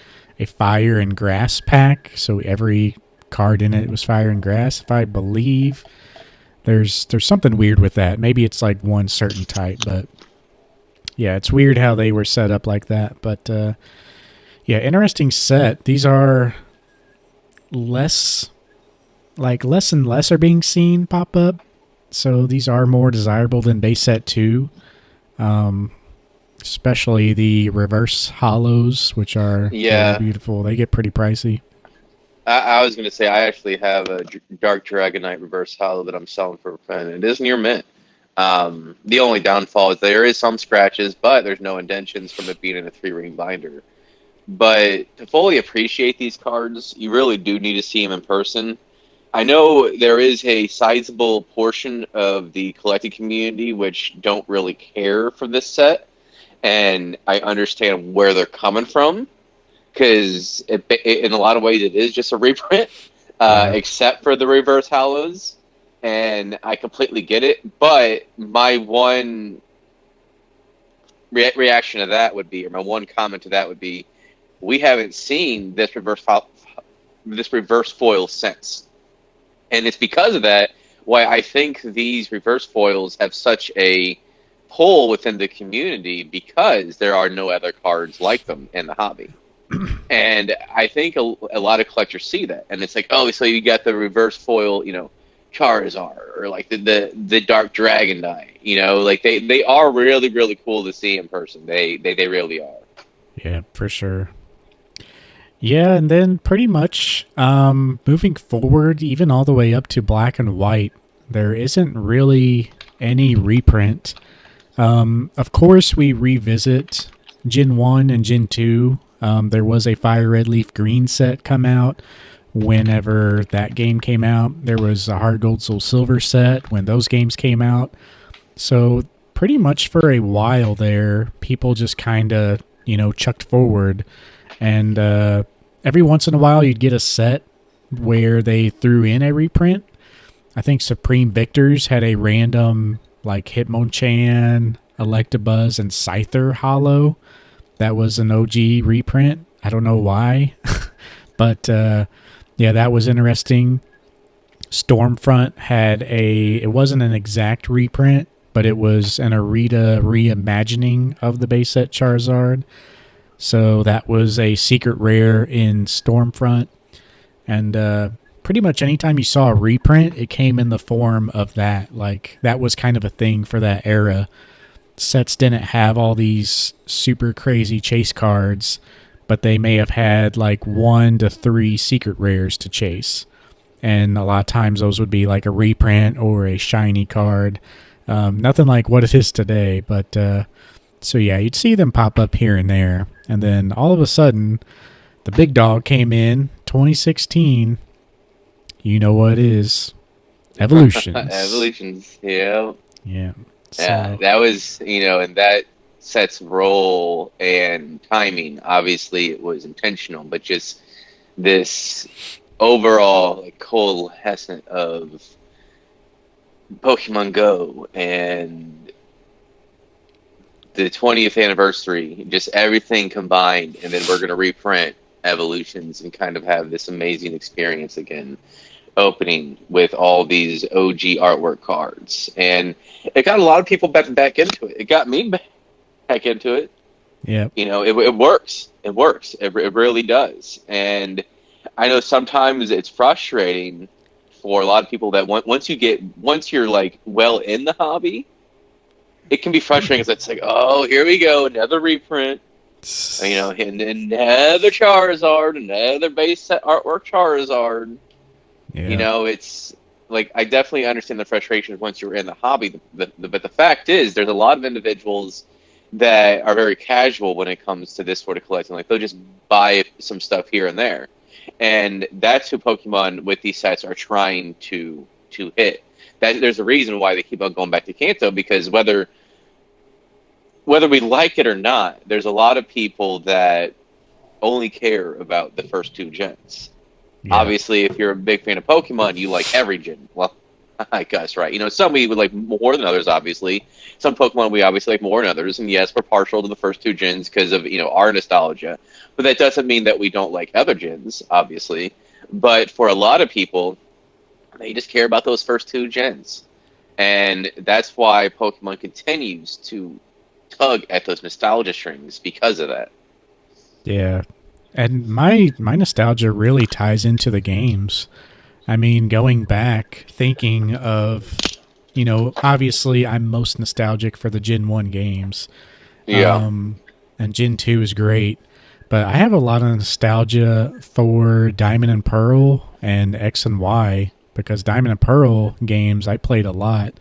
fire and grass pack. So every card in it was fire and grass, if I believe. There's something weird with that. Maybe it's like one certain type, but yeah, it's weird how they were set up like that. But yeah, interesting set. These are less and less are being seen pop up. So these are more desirable than base set 2. Especially the reverse hollows, which are very beautiful. They get pretty pricey. I was going to say I actually have a Dark Dragonite Reverse Hollow that I'm selling for a friend. It is near mint. The only downfall is there is some scratches, but there's no indentions from it being in a 3-ring binder. But to fully appreciate these cards, you really do need to see them in person. I know there is a sizable portion of the collecting community which don't really care for this set, and I understand where they're coming from. Because in a lot of ways it is just a reprint, except for the reverse hollows, and I completely get it. But my one reaction to that would be, or my one comment to that would be, we haven't seen this reverse foil since, and it's because of that why I think these reverse foils have such a pull within the community, because there are no other cards like them in the hobby. And I think a lot of collectors see that, and it's like, oh, so you got the reverse foil, Charizard, or like the Dark Dragonite, like they are really, really cool to see in person. They really are. Yeah, for sure. Yeah, and then pretty much moving forward, even all the way up to Black and White, there isn't really any reprint. Of course, we revisit Gen 1 and Gen 2. There was a Fire Red Leaf Green set come out whenever that game came out. There was a Heart Gold Soul Silver set when those games came out. So pretty much for a while there, people just kind of, chucked forward. And every once in a while, you'd get a set where they threw in a reprint. I think Supreme Victors had a random, like, Hitmonchan, Electabuzz, and Scyther hollow. That was an OG reprint. I don't know why. But, yeah, that was interesting. Stormfront had it wasn't an exact reprint, but it was an Arita reimagining of the base set Charizard. So that was a secret rare in Stormfront. And pretty much anytime you saw a reprint, it came in the form of that. Like, that was kind of a thing for that era. Sets didn't have all these super crazy chase cards, but they may have had like 1 to 3 secret rares to chase. And a lot of times those would be like a reprint or a shiny card. Nothing like what it is today, but so yeah, you'd see them pop up here and there. And then all of a sudden, the big dog came in, 2016. You know what it is. Evolutions. Evolutions, yeah. Yeah. So. Yeah, that was, and that set's role and timing, obviously it was intentional, but just this overall like coalescent of Pokemon Go and the 20th anniversary, just everything combined, and then we're going to reprint Evolutions and kind of have this amazing experience again, opening with all these OG artwork cards. And it got a lot of people back into it. It got me back into it. Yep. You know, it works. It works. It really does. And I know sometimes it's frustrating for a lot of people that once you're like well in the hobby, it can be frustrating because it's like, oh, here we go, another reprint. You know, and another Charizard, another base set artwork Charizard. You Yeah. know, it's like I definitely understand the frustration once you're in the hobby. But the fact is, there's a lot of individuals that are very casual when it comes to this sort of collecting. Like they'll just buy some stuff here and there, and that's who Pokemon with these sets are trying to hit. That there's a reason why they keep on going back to Kanto, because whether we like it or not, there's a lot of people that only care about the first two gens. Yeah. Obviously, if you're a big fan of Pokemon, you like every gen. Well, I guess, right? You know, some we would like more than others, obviously. Some Pokemon we obviously like more than others. And yes, we're partial to the first two gens because of, you know, our nostalgia. But that doesn't mean that we don't like other gens, obviously. But for a lot of people, they just care about those first two gens. And that's why Pokemon continues to tug at those nostalgia strings because of that. Yeah. And my nostalgia really ties into the games. I mean, going back, thinking of, obviously I'm most nostalgic for the Gen 1 games. Yeah. Um, and Gen 2 is great. But I have a lot of nostalgia for Diamond and Pearl and X and Y because Diamond and Pearl games I played a lot.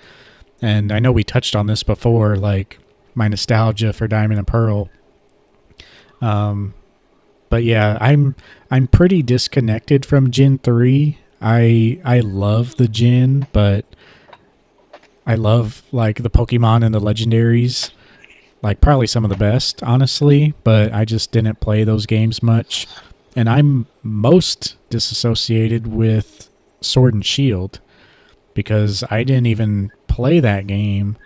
And I know we touched on this before, like my nostalgia for Diamond and Pearl. Um, but yeah, I'm pretty disconnected from Gen 3. I love the Gen, but I love like the Pokemon and the legendaries, like probably some of the best, honestly, but I just didn't play those games much. And I'm most disassociated with Sword and Shield because I didn't even play that game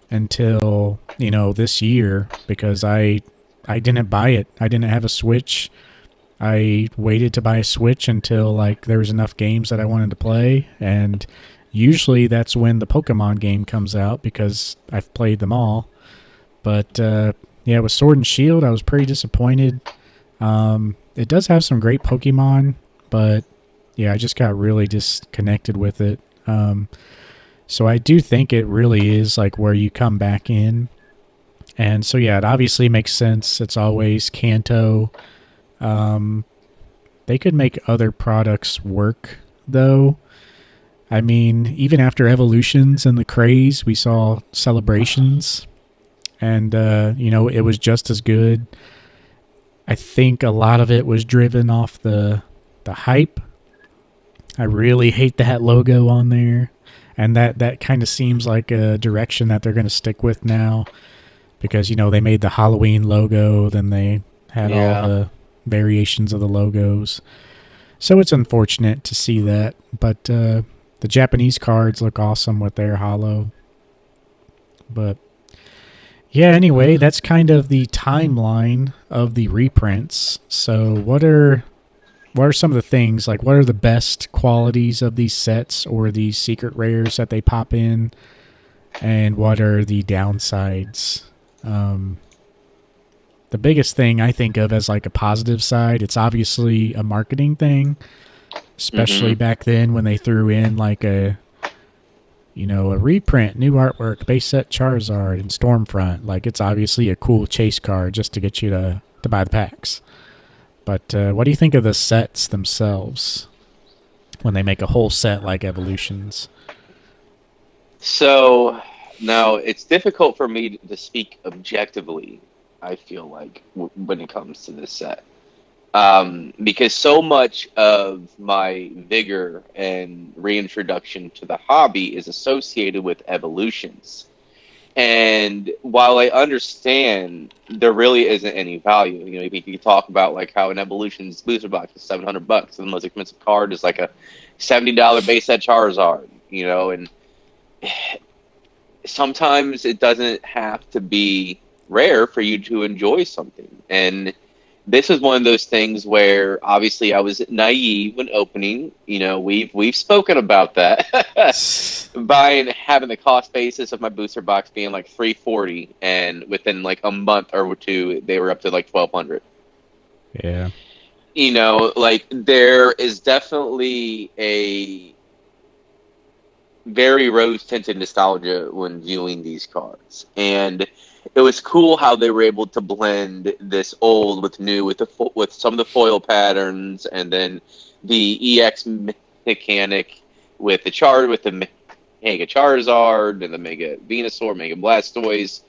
until, this year because I didn't buy it. I didn't have a Switch. I waited to buy a Switch until like there was enough games that I wanted to play, and usually that's when the Pokemon game comes out because I've played them all. But yeah, with Sword and Shield, I was pretty disappointed. It does have some great Pokemon, but yeah, I just got really disconnected with it. So I do think it really is like where you come back in. And so yeah, it obviously makes sense. It's always Kanto. Um, they could make other products work though. I mean, even after Evolutions and the craze, we saw Celebrations, and it was just as good. I think a lot of it was driven off the hype. I really hate that logo on there, and that kind of seems like a direction that they're going to stick with now because they made the Halloween logo, then they had all Yeah. the variations of the logos. So it's unfortunate to see that, but the Japanese cards look awesome with their holo. But yeah, anyway, that's kind of the timeline of the reprints. So what are some of the things, like what are the best qualities of these sets or these secret rares that they pop in, and what are the downsides? Um, the biggest thing I think of as like a positive side, it's obviously a marketing thing, especially Hmm. back then when they threw in like a reprint, new artwork, base set Charizard and Stormfront. Like it's obviously a cool chase card just to get you to buy the packs. But what do you think of the sets themselves when they make a whole set like Evolutions? So now it's difficult for me to speak objectively. I feel like when it comes to this set, because so much of my vigor and reintroduction to the hobby is associated with evolutions. And while I understand there really isn't any value, you know, you can talk about like how an Evolution's booster box is $700, and the most expensive card is like a $70 base set Charizard, you know, and sometimes it doesn't have to be rare for you to enjoy something. And this was one of those things where obviously I was naive when opening. You know, we've spoken about that. Having the cost basis of my booster box being like 340, and within like a month or two, they were up to like 1200. Yeah. You know, like there is definitely a very rose tinted nostalgia when viewing these cards, and it was cool how they were able to blend this old with new with some of the foil patterns, and then the EX mechanic with the Mega Charizard and the Mega Venusaur, Mega Blastoise,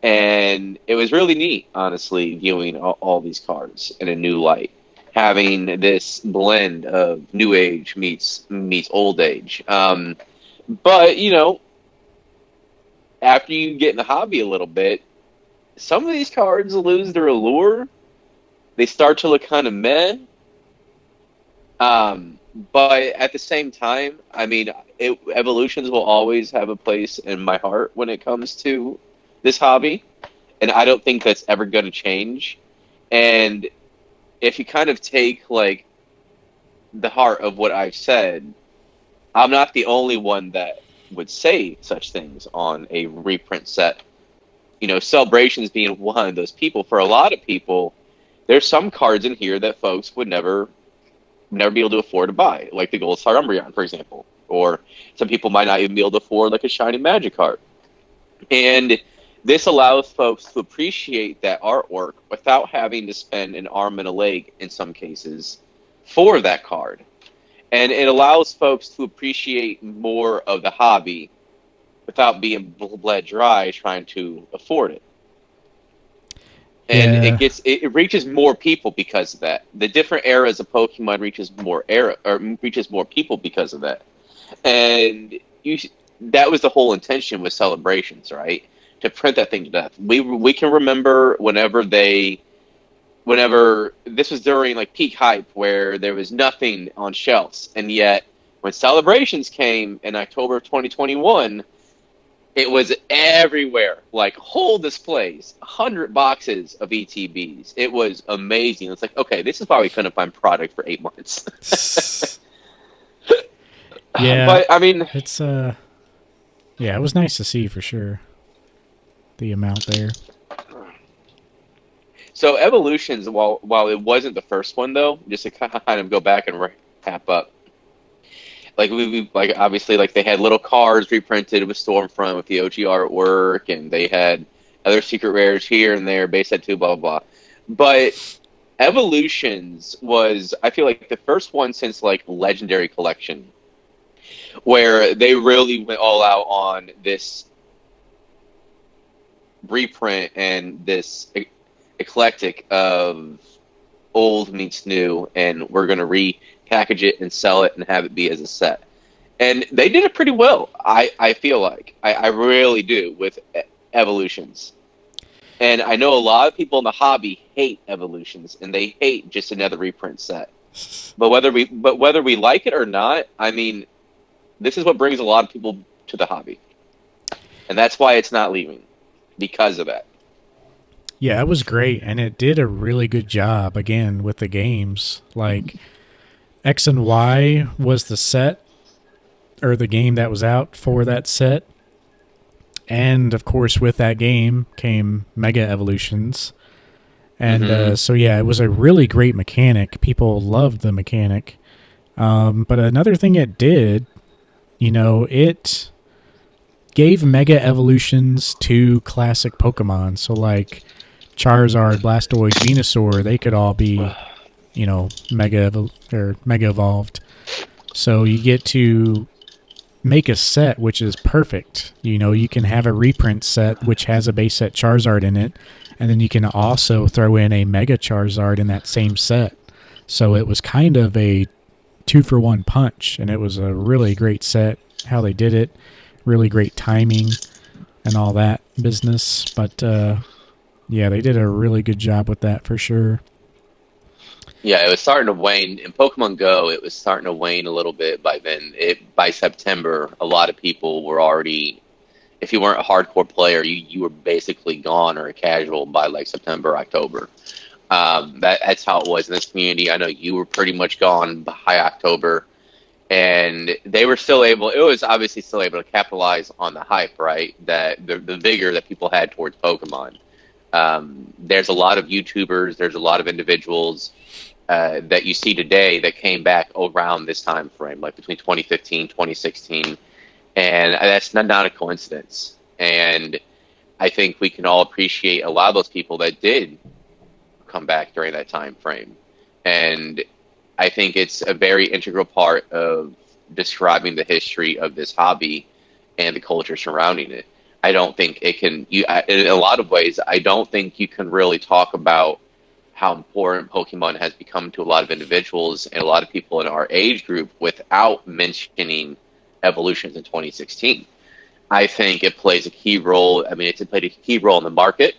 and it was really neat, honestly, viewing all these cards in a new light, having this blend of new age meets old age. But you know, after you get in the hobby a little bit, some of these cards lose their allure. They start to look kind of meh. But at the same time, I mean, Evolutions will always have a place in my heart when it comes to this hobby, and I don't think that's ever going to change. And if you kind of take like the heart of what I've said, I'm not the only one that would say such things on a reprint set. You know, Celebrations being one of those people. For a lot of people, there's some cards in here that folks would never be able to afford to buy, like the Gold Star Umbreon, for example. Or some people might not even be able to afford like a Shiny Magikarp. And this allows folks to appreciate that artwork without having to spend an arm and a leg, in some cases, for that card. And it allows folks to appreciate more of the hobby without being bled dry trying to afford it. And Yeah. it reaches more people because of that. The different eras of Pokemon reaches more people because of that. And that was the whole intention with Celebrations, right? To print that thing to death. We can remember whenever this was during like peak hype where there was nothing on shelves, and yet when Celebrations came in October of 2021, it was everywhere, like whole displays, 100 boxes of ETBs. It was amazing. It's like, okay, this is why we couldn't find product for 8 months. Yeah. But I mean, it's yeah, it was nice to see for sure the amount there. so Evolutions, while it wasn't the first one though, just to kind of go back and wrap up. Like we like obviously like they had little cards reprinted with Stormfront with the OG artwork, and they had other secret rares here and there, base set 2, blah blah blah. But Evolutions was, I feel like, the first one since like Legendary Collection where they really went all out on this reprint and this eclectic of old meets new, and we're going to repackage it and sell it and have it be as a set. And they did it pretty well, I feel like. I really do with Evolutions. And I know a lot of people in the hobby hate Evolutions, and they hate just another reprint set. But whether we like it or not, I mean, this is what brings a lot of people to the hobby. And that's why it's not leaving, because of that. Yeah, it was great, and it did a really good job, again, with the games. Like, X and Y was the set, or the game that was out for that set. And, of course, with that game came Mega Evolutions. And so, yeah, it was a really great mechanic. People loved the mechanic. But another thing it did, you know, it gave Mega Evolutions to classic Pokemon. So, like, Charizard, Blastoise, Venusaur, they could all be, you know, Mega Evolved. So you get to make a set which is perfect. You know, you can have a reprint set which has a base set Charizard in it, and then you can also throw in a Mega Charizard in that same set. So it was kind of a 2-for-1 punch, and it was a really great set, how they did it. Really great timing. and all that business. But yeah, they did a really good job with that for sure. Yeah, it was starting to wane in Pokemon Go. It was starting to wane a little bit by then. By September, a lot of people were already. If you weren't a hardcore player, you were basically gone or a casual by like September, October. That's how it was in this community. I know you were pretty much gone by October, and they were still able. It was obviously still able to capitalize on the hype, right? That the vigor that people had towards Pokemon. There's a lot of YouTubers. There's a lot of individuals that you see today that came back around this time frame, like between 2015, 2016, and that's not a coincidence. And I think we can all appreciate a lot of those people that did come back during that time frame. And I think it's a very integral part of describing the history of this hobby and the culture surrounding it. I don't think it can. In a lot of ways, I don't think you can really talk about how important Pokemon has become to a lot of individuals and a lot of people in our age group without mentioning evolutions in 2016. I think it plays a key role. I mean, it's played a key role in the market.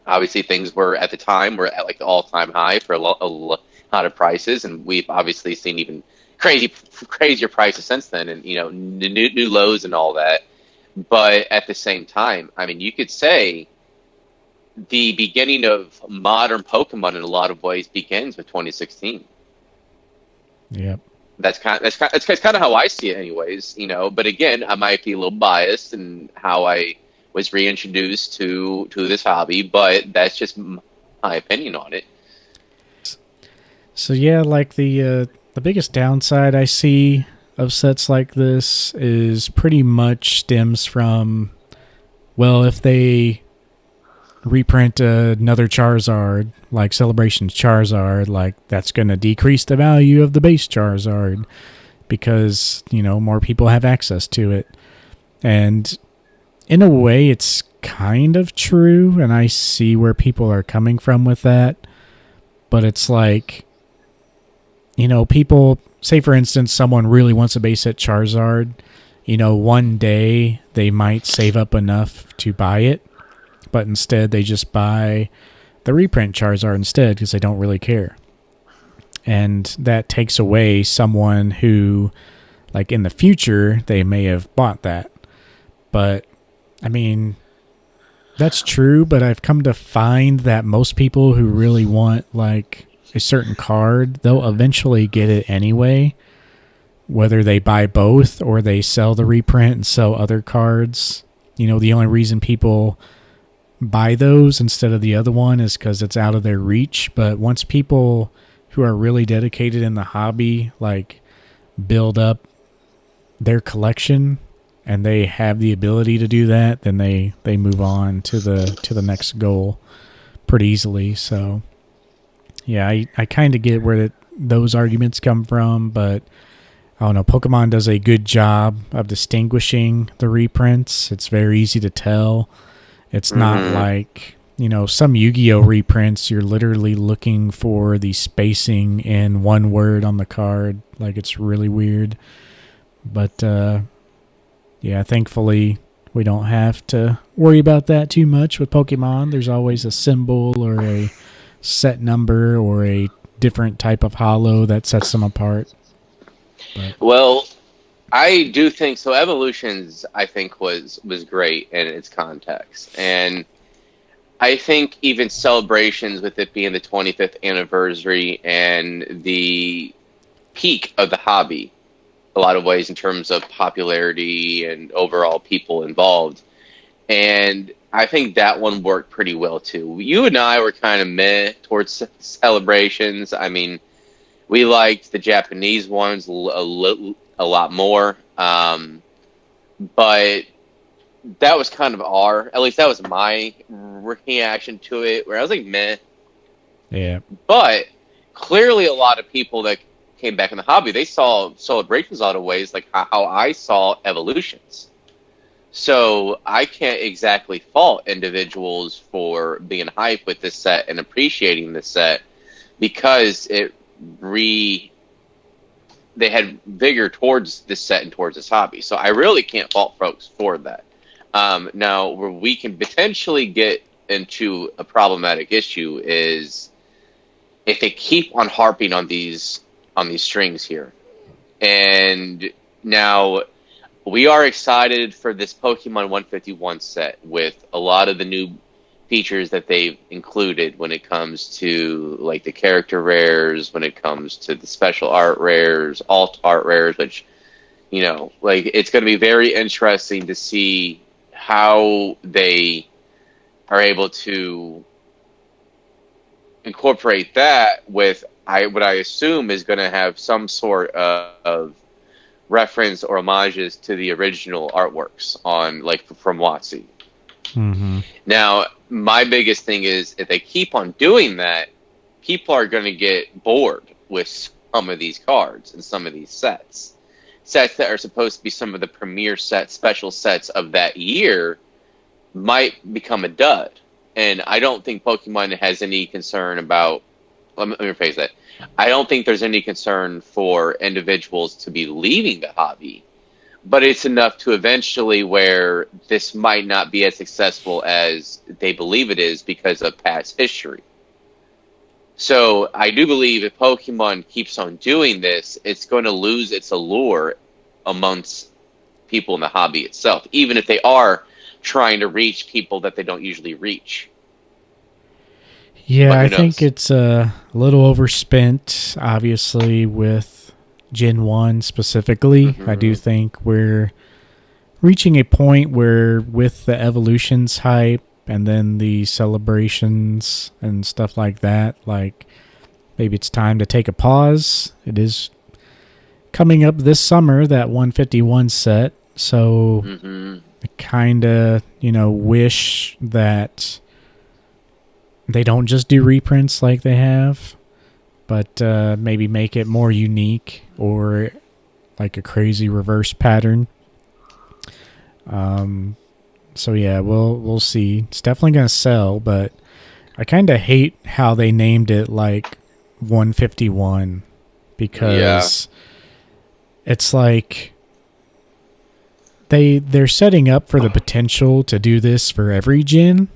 Obviously, things were at the time were at like the all-time high for a lot of prices, and we've obviously seen even crazier prices since then, and new lows and all that. But at the same time, I mean, you could say the beginning of modern Pokemon in a lot of ways begins with 2016. Yep. That's kind of how I see it, anyways. But again, I might be a little biased in how I was reintroduced to this hobby, but that's just my opinion on it. So yeah, like the biggest downside I see of sets like this is pretty much stems from, well, if they reprint another Charizard, like Celebrations Charizard, like that's going to decrease the value of the base Charizard because, more people have access to it. And in a way, it's kind of true, and I see where people are coming from with that. But it's like, people, say for instance, someone really wants a base set Charizard. One day they might save up enough to buy it, but instead they just buy the reprint Charizard instead because they don't really care. And that takes away someone who, like in the future, they may have bought that. But, I mean, that's true, but I've come to find that most people who really want, like, a certain card, they'll eventually get it anyway, whether they buy both or they sell the reprint and sell other cards. The only reason people buy those instead of the other one is because it's out of their reach. But once people who are really dedicated in the hobby, like, build up their collection and they have the ability to do that, then they move on to the next goal pretty easily. So yeah, I kind of get where those arguments come from, but I don't know. Pokemon does a good job of distinguishing the reprints. It's very easy to tell. It's not like, some Yu-Gi-Oh reprints, you're literally looking for the spacing in one word on the card. Like, it's really weird. But, yeah, thankfully, we don't have to worry about that too much with Pokemon. There's always a symbol or a set number or a different type of holo that sets them apart. But. Well, I do think so. Evolutions, I think, was great in its context, and I think even celebrations with it being the 25th anniversary and the peak of the hobby, a lot of ways in terms of popularity and overall people involved, and I think that one worked pretty well too. You and I were kind of meh towards celebrations. I mean, we liked the Japanese ones a lot more. But that was kind of at least that was my reaction to it, where I was like, meh. Yeah. But clearly a lot of people that came back in the hobby, they saw celebrations a lot of ways, like how I saw evolutions. So I can't exactly fault individuals for being hyped with this set and appreciating this set because they had vigor towards this set and towards this hobby. So I really can't fault folks for that. Now, where we can potentially get into a problematic issue is if they keep on harping on these strings here. And now we are excited for this Pokemon 151 set with a lot of the new features that they've included when it comes to like the character rares, when it comes to the special art rares, alt art rares, which, you know, like it's going to be very interesting to see how they are able to incorporate that with what I assume is going to have some sort of reference or homages to the original artworks on like from WotC. Mm-hmm. Now, my biggest thing is if they keep on doing that, people are going to get bored with some of these cards and some of these sets. Sets that are supposed to be some of the premier sets, special sets of that year, might become a dud. And I don't think Pokemon has any concern about. Let me rephrase that. I don't think there's any concern for individuals to be leaving the hobby, but it's enough to eventually where this might not be as successful as they believe it is because of past history. So I do believe if Pokemon keeps on doing this, it's going to lose its allure amongst people in the hobby itself, even if they are trying to reach people that they don't usually reach. Yeah, I think it's a little overspent, obviously, with Gen 1 specifically. Mm-hmm. I do think we're reaching a point where with the evolutions hype and then the celebrations and stuff like that, like maybe it's time to take a pause. It is coming up this summer, that 151 set. So I kind of, wish that they don't just do reprints like they have, but maybe make it more unique or like a crazy reverse pattern. So yeah, we'll see. It's definitely gonna sell, but I kind of hate how they named it like 151 because it's like they're setting up for the potential to do this for every gen,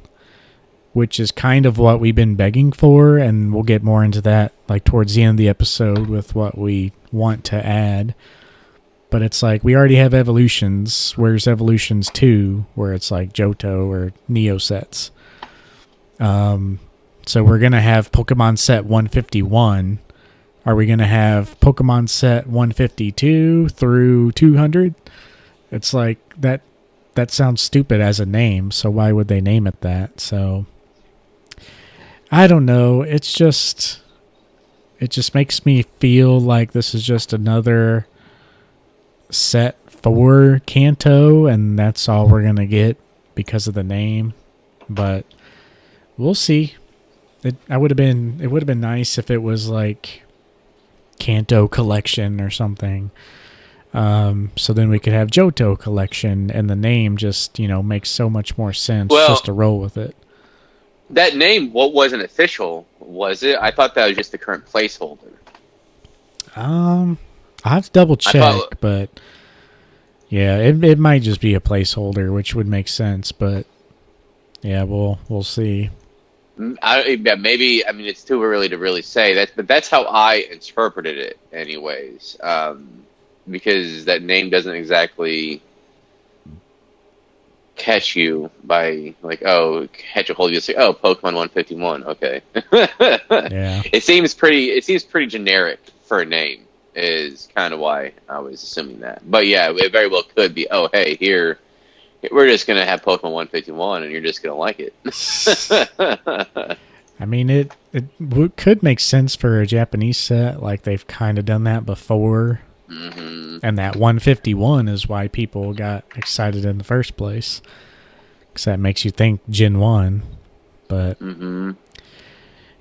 which is kind of what we've been begging for, and we'll get more into that like towards the end of the episode with what we want to add. But it's like we already have evolutions. Where's evolutions 2, where it's like Johto or Neo sets? So we're gonna have Pokemon set 151. Are we gonna have Pokemon set 152 through 200? It's like that sounds stupid as a name, so why would they name it that? So I don't know. It just makes me feel like this is just another set for Kanto, and that's all we're gonna get because of the name. But we'll see. It would have been nice if it was like Kanto Collection or something. So then we could have Johto Collection, and the name just makes so much more sense just to roll with it. That name wasn't official, was it? I thought that was just the current placeholder. I'll have to double check, but yeah, it might just be a placeholder, which would make sense. But yeah, we'll see. Maybe. I mean, it's too early to really say that, but that's how I interpreted it, anyways. Because that name doesn't exactly catch you by catch a hold of you. Say, oh, Pokemon 151. Okay. Yeah. It seems pretty generic for a name. Is kind of why I was assuming that. But yeah, it very well could be. Oh, hey, here we're just gonna have Pokemon 151, and you're just gonna like it. I mean, it could make sense for a Japanese set, like they've kind of done that before. Mm-hmm. And that 151 is why people got excited in the first place, because that makes you think Gen 1. But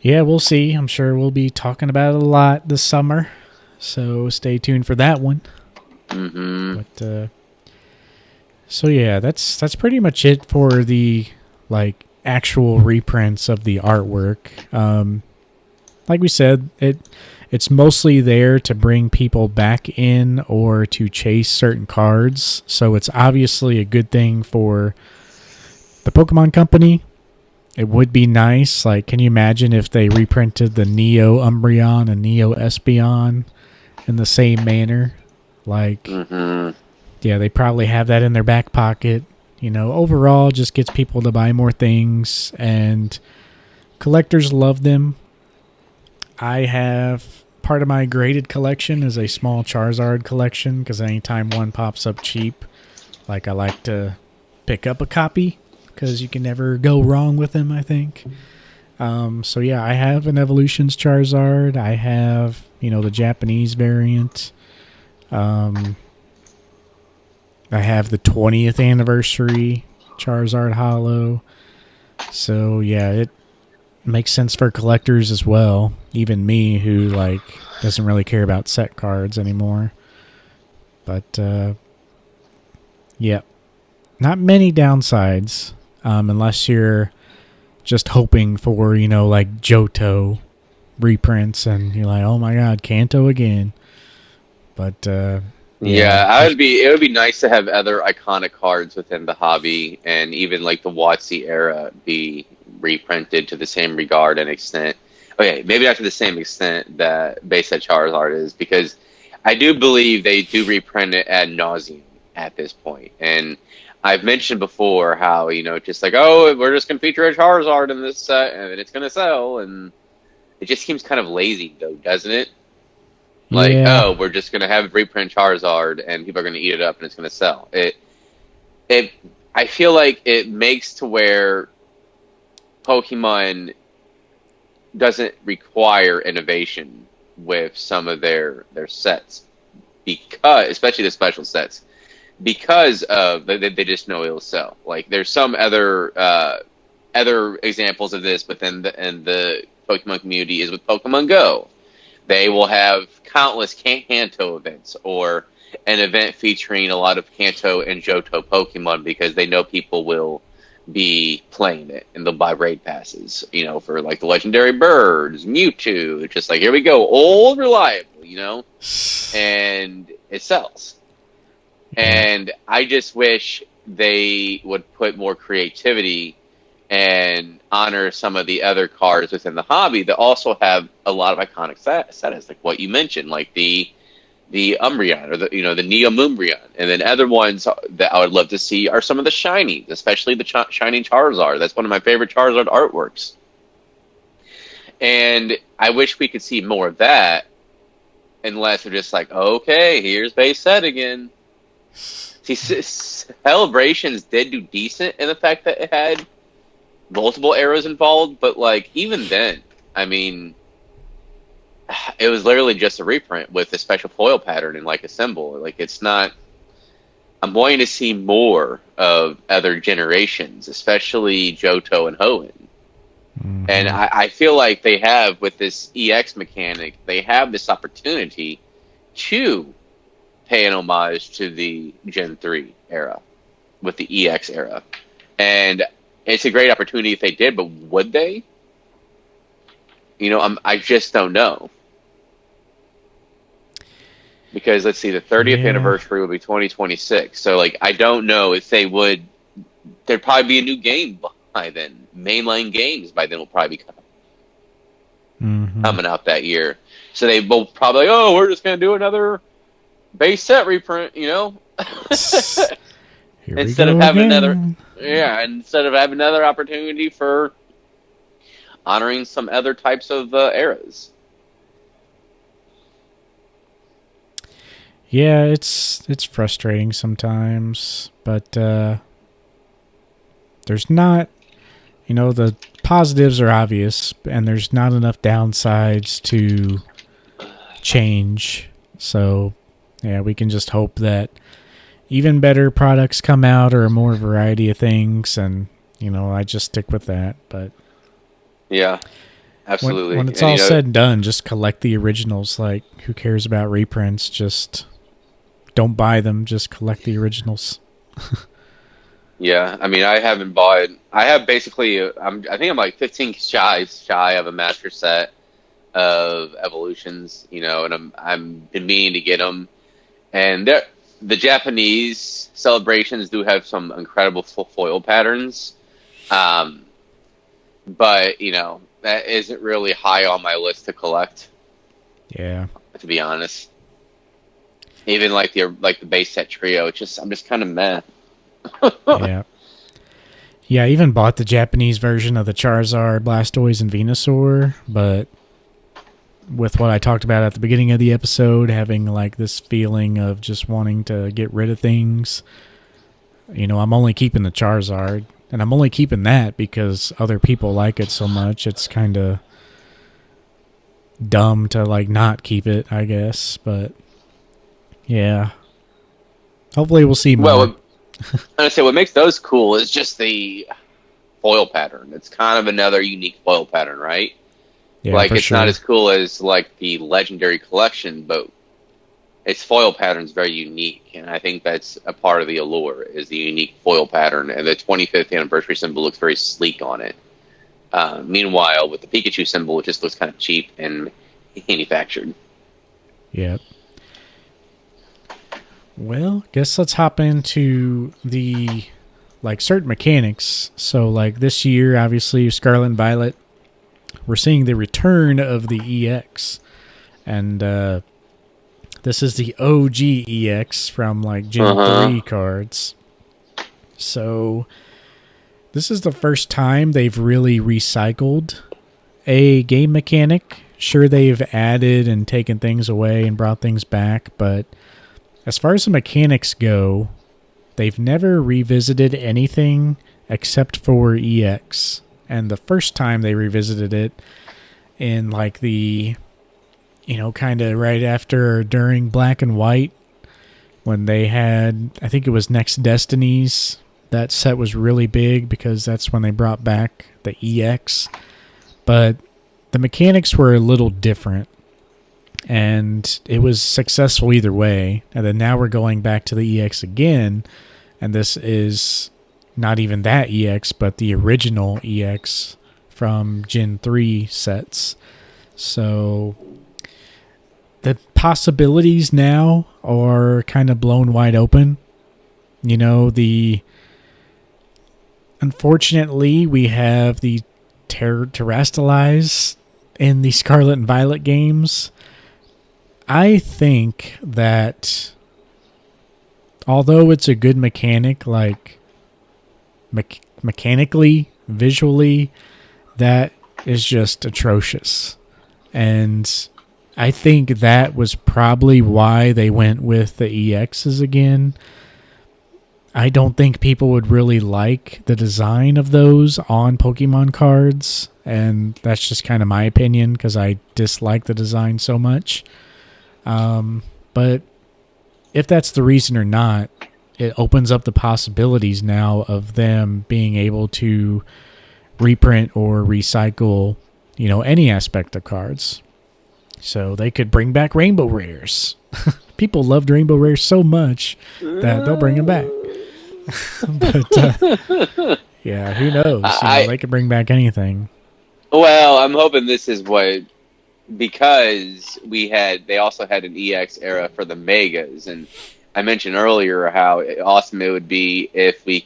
yeah, we'll see. I'm sure we'll be talking about it a lot this summer, so stay tuned for that one. But so yeah, that's pretty much it for the like actual reprints of the artwork. Like we said, it it's mostly there to bring people back in or to chase certain cards. So it's obviously a good thing for the Pokemon Company. It would be nice. Like, can you imagine if they reprinted the Neo Umbreon and Neo Espeon in the same manner? Like, yeah, they probably have that in their back pocket. Overall, just gets people to buy more things, and collectors love them. I have part of my graded collection is a small Charizard collection because anytime one pops up cheap, like I like to pick up a copy because you can never go wrong with them, I think. So yeah, I have an Evolutions Charizard. I have, the Japanese variant. I have the 20th anniversary Charizard Holo. So yeah, it makes sense for collectors as well. Even me, who doesn't really care about set cards anymore. But yeah, not many downsides, unless you're just hoping for Johto reprints, and you're like, oh my god, Kanto again. But yeah, it would be nice to have other iconic cards within the hobby, and even like the WotC era be reprinted to the same regard and extent. Okay, maybe not to the same extent that base set Charizard is, because I do believe they do reprint it ad nauseum at this point. And I've mentioned before how, just like, oh, we're just going to feature a Charizard in this set and it's going to sell. And it just seems kind of lazy, though, doesn't it? Like, yeah. oh, we're just going to have reprint Charizard and people are going to eat it up and it's going to sell. I feel like it makes to where Pokemon doesn't require innovation with some of their sets, because especially the special sets, because of they just know it'll sell. Like, there's some other examples of this within the Pokemon community is with Pokemon GO. They will have countless Kanto events, or an event featuring a lot of Kanto and Johto Pokemon, because they know people will be playing it, and they'll buy raid passes, for like the legendary birds, Mewtwo. It's just like, here we go, old reliable, and it sells. Yeah. And I just wish they would put more creativity and honor some of the other cards within the hobby that also have a lot of iconic status, like what you mentioned, like the Umbreon, or the Neo Moonbreon, and then other ones that I would love to see are some of the shinies, especially the Shining Charizard. That's one of my favorite Charizard artworks, and I wish we could see more of that. Unless they're just like, okay, here's base set again. See, Celebrations did do decent in the fact that it had multiple arrows involved, but even then, I mean, it was literally just a reprint with a special foil pattern and a symbol. It's not. I'm wanting to see more of other generations, especially Johto and Hoenn. Mm-hmm. And I feel like they have, with this EX mechanic, they have this opportunity to pay an homage to the Gen 3 era with the EX era. And it's a great opportunity if they did, but would they? I just don't know. Because let's see, the 30th anniversary will be 2026. So I don't know if they would. There'd probably be a new game by then. Mainline games by then will probably be coming out that year. So they will probably, we're just going to do another base set reprint, instead of having another opportunity for honoring some other types of eras. Yeah, it's frustrating sometimes, but there's not, the positives are obvious, and there's not enough downsides to change. So, yeah, we can just hope that even better products come out, or a more variety of things, and I just stick with that. But yeah, absolutely. When it's all said and done, just collect the originals. Like, who cares about reprints? Just don't buy them. Just collect the originals. Yeah, I mean, I haven't bought. I have basically. I think I'm like 15 shy of a master set of evolutions, and I'm been meaning to get them. And the Japanese celebrations do have some incredible foil patterns, um, but that isn't really high on my list to collect, Yeah. to be honest. Even like the base set trio, I'm just kind of meh. Yeah. Yeah, I even bought the Japanese version of the Charizard, Blastoise, and Venusaur, but with what I talked about at the beginning of the episode, having like this feeling of just wanting to get rid of things, I'm only keeping the Charizard, and I'm only keeping that because other people like it so much. It's kind of dumb to like not keep it, I guess, but yeah. Hopefully we'll see more. Well, I say what makes those cool is just the foil pattern. It's kind of another unique foil pattern, right? Yeah, Like for it's not sure. as cool as like the legendary collection, but its foil pattern is very unique, and I think that's a part of the allure is the unique foil pattern. And the 25th anniversary symbol looks very sleek on it. Meanwhile, with the Pikachu symbol, it just looks kind of cheap and manufactured. Yeah. Well, guess let's hop into the like certain mechanics. So like this year, obviously Scarlet and Violet, we're seeing the return of the EX, and this is the OG EX from like Uh Gen huh. 3 cards. So this is the first time they've really recycled a game mechanic. Sure, they've added and taken things away and brought things back, but as far as the mechanics go, they've never revisited anything except for EX. And the first time they revisited it in like the, kind of right after or during Black and White, when they had, I think it was Next Destinies. That set was really big because that's when they brought back the EX. But the mechanics were a little different, and it was successful either way. And then now we're going back to the EX again, and this is not even that EX, but the original EX from Gen 3 sets. So the possibilities now are kind of blown wide open. The unfortunately we have the Terrastalize in the Scarlet and Violet games. I think that although it's a good mechanic, like mechanically, visually, that is just atrocious. And I think that was probably why they went with the EXs again. I don't think people would really like the design of those on Pokemon cards, and that's just kind of my opinion because I dislike the design so much. But if that's the reason or not, it opens up the possibilities now of them being able to reprint or recycle, any aspect of cards. So they could bring back Rainbow Rares. People loved Rainbow Rares so much that they'll bring them back. But yeah, who knows? I They could bring back anything. well, I'm hoping this is what because they also had an EX era for the Megas, and I mentioned earlier how awesome it would be if they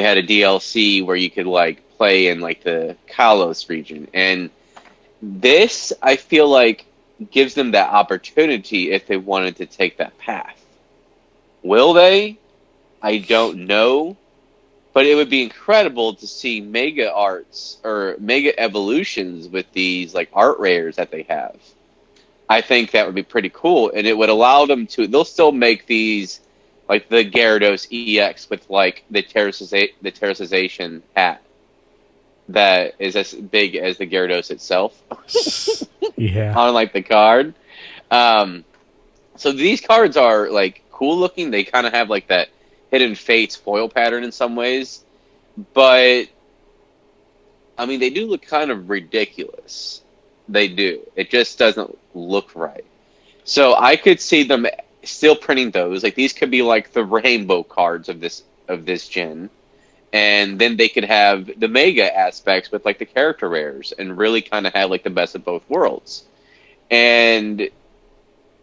had a DLC where you could like play in like the Kalos region, and this I feel like gives them that opportunity if they wanted to take that path. Will they? I don't know, but it would be incredible to see mega arts or mega evolutions with these like art rares that they have. I think that would be pretty cool, and it would allow them to. They'll still make these like the Gyarados EX with like the terracization hat that is as big as the Gyarados itself Yeah. on like the card. Um, so these cards are like cool looking. They kind of have like that Hidden Fates foil pattern in some ways, but I mean they do look kind of ridiculous. They do. It just doesn't look right. So I could see them still printing those. Like these could be like the rainbow cards of this gen, and then they could have the mega aspects with like the character rares and really kind of have like the best of both worlds. And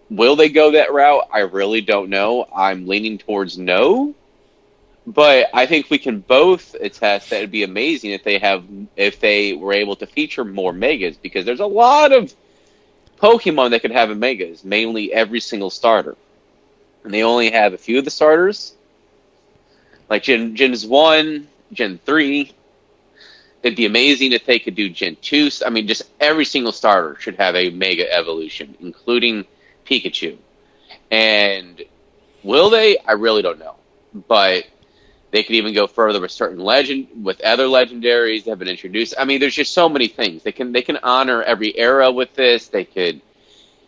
will they go that route? I really don't know. I'm leaning towards no, but I think we can both attest that it'd be amazing if they were able to feature more megas, because there's a lot of Pokemon that could have a megas, mainly every single starter, and they only have a few of the starters, like Gens 1, Gen 3. It'd be amazing if they could do Gen 2. I mean, just every single starter should have a mega evolution, including Pikachu. And will they? I really don't know. But they could even go further with with other legendaries that have been introduced. I mean, there's just so many things. They can honor every era with this. They could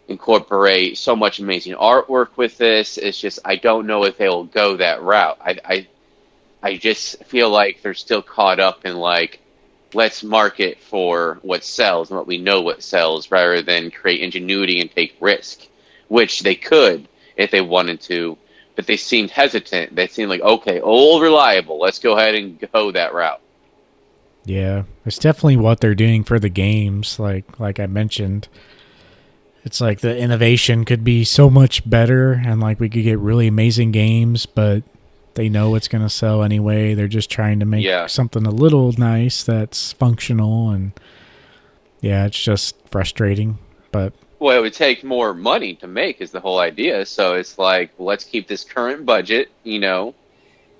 incorporate so much amazing artwork with this. It's just, I don't know if they will go that route. I just feel like they're still caught up in like, let's market for what sells and what we know what sells, rather than create ingenuity and take risk, which they could if they wanted to, but they seemed hesitant. They seemed like, okay, old reliable, let's go ahead and go that route. Yeah, it's definitely what they're doing for the games. Like I mentioned, it's like the innovation could be so much better, and like we could get really amazing games, but they know it's going to sell anyway. They're just trying to make something a little nice that's functional, and yeah, it's just frustrating. But well, it would take more money to make is the whole idea. So it's like, let's keep this current budget,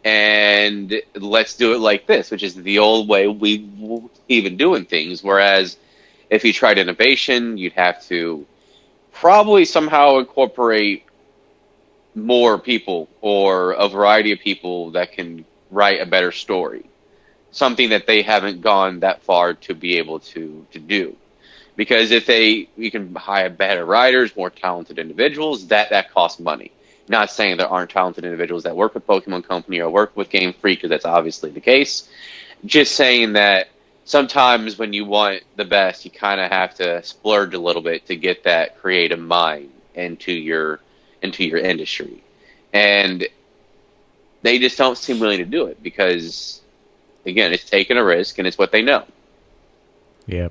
and let's do it like this, which is the old way we've been doing things. Whereas if you tried innovation, you'd have to probably somehow incorporate more people or a variety of people that can write a better story, something that they haven't gone that far to be able to do. Because if you can hire better writers, more talented individuals, that costs money. Not saying there aren't talented individuals that work with Pokemon Company or work with Game Freak, because that's obviously the case. Just saying that sometimes when you want the best, you kind of have to splurge a little bit to get that creative mind into your industry. And they just don't seem willing to do it because, again, it's taking a risk and it's what they know. Yeah.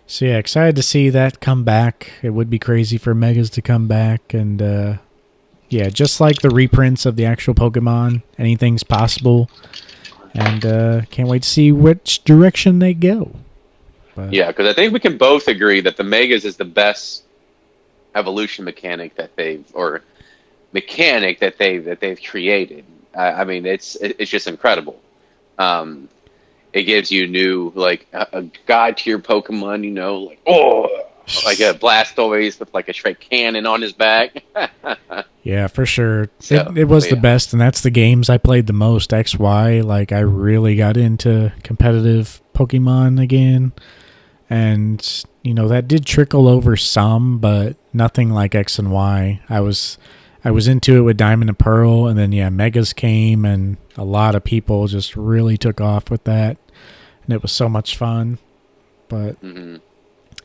So yeah, excited to see that come back. It would be crazy for Megas to come back, and yeah, just like the reprints of the actual Pokemon, anything's possible. And can't wait to see which direction they go. But yeah, because I think we can both agree that the Megas is the best evolution mechanic that they've created. I mean, it's just incredible. It gives you new, like a god tier Pokemon, like a Blastoise with like a straight cannon on his back. yeah, for sure. So, it was the best, and that's the games I played the most. XY, like I really got into competitive Pokemon again. And, that did trickle over some, but nothing like X and Y. I was into it with Diamond and Pearl, and then, yeah, Megas came, and a lot of people just really took off with that. And it was so much fun. But,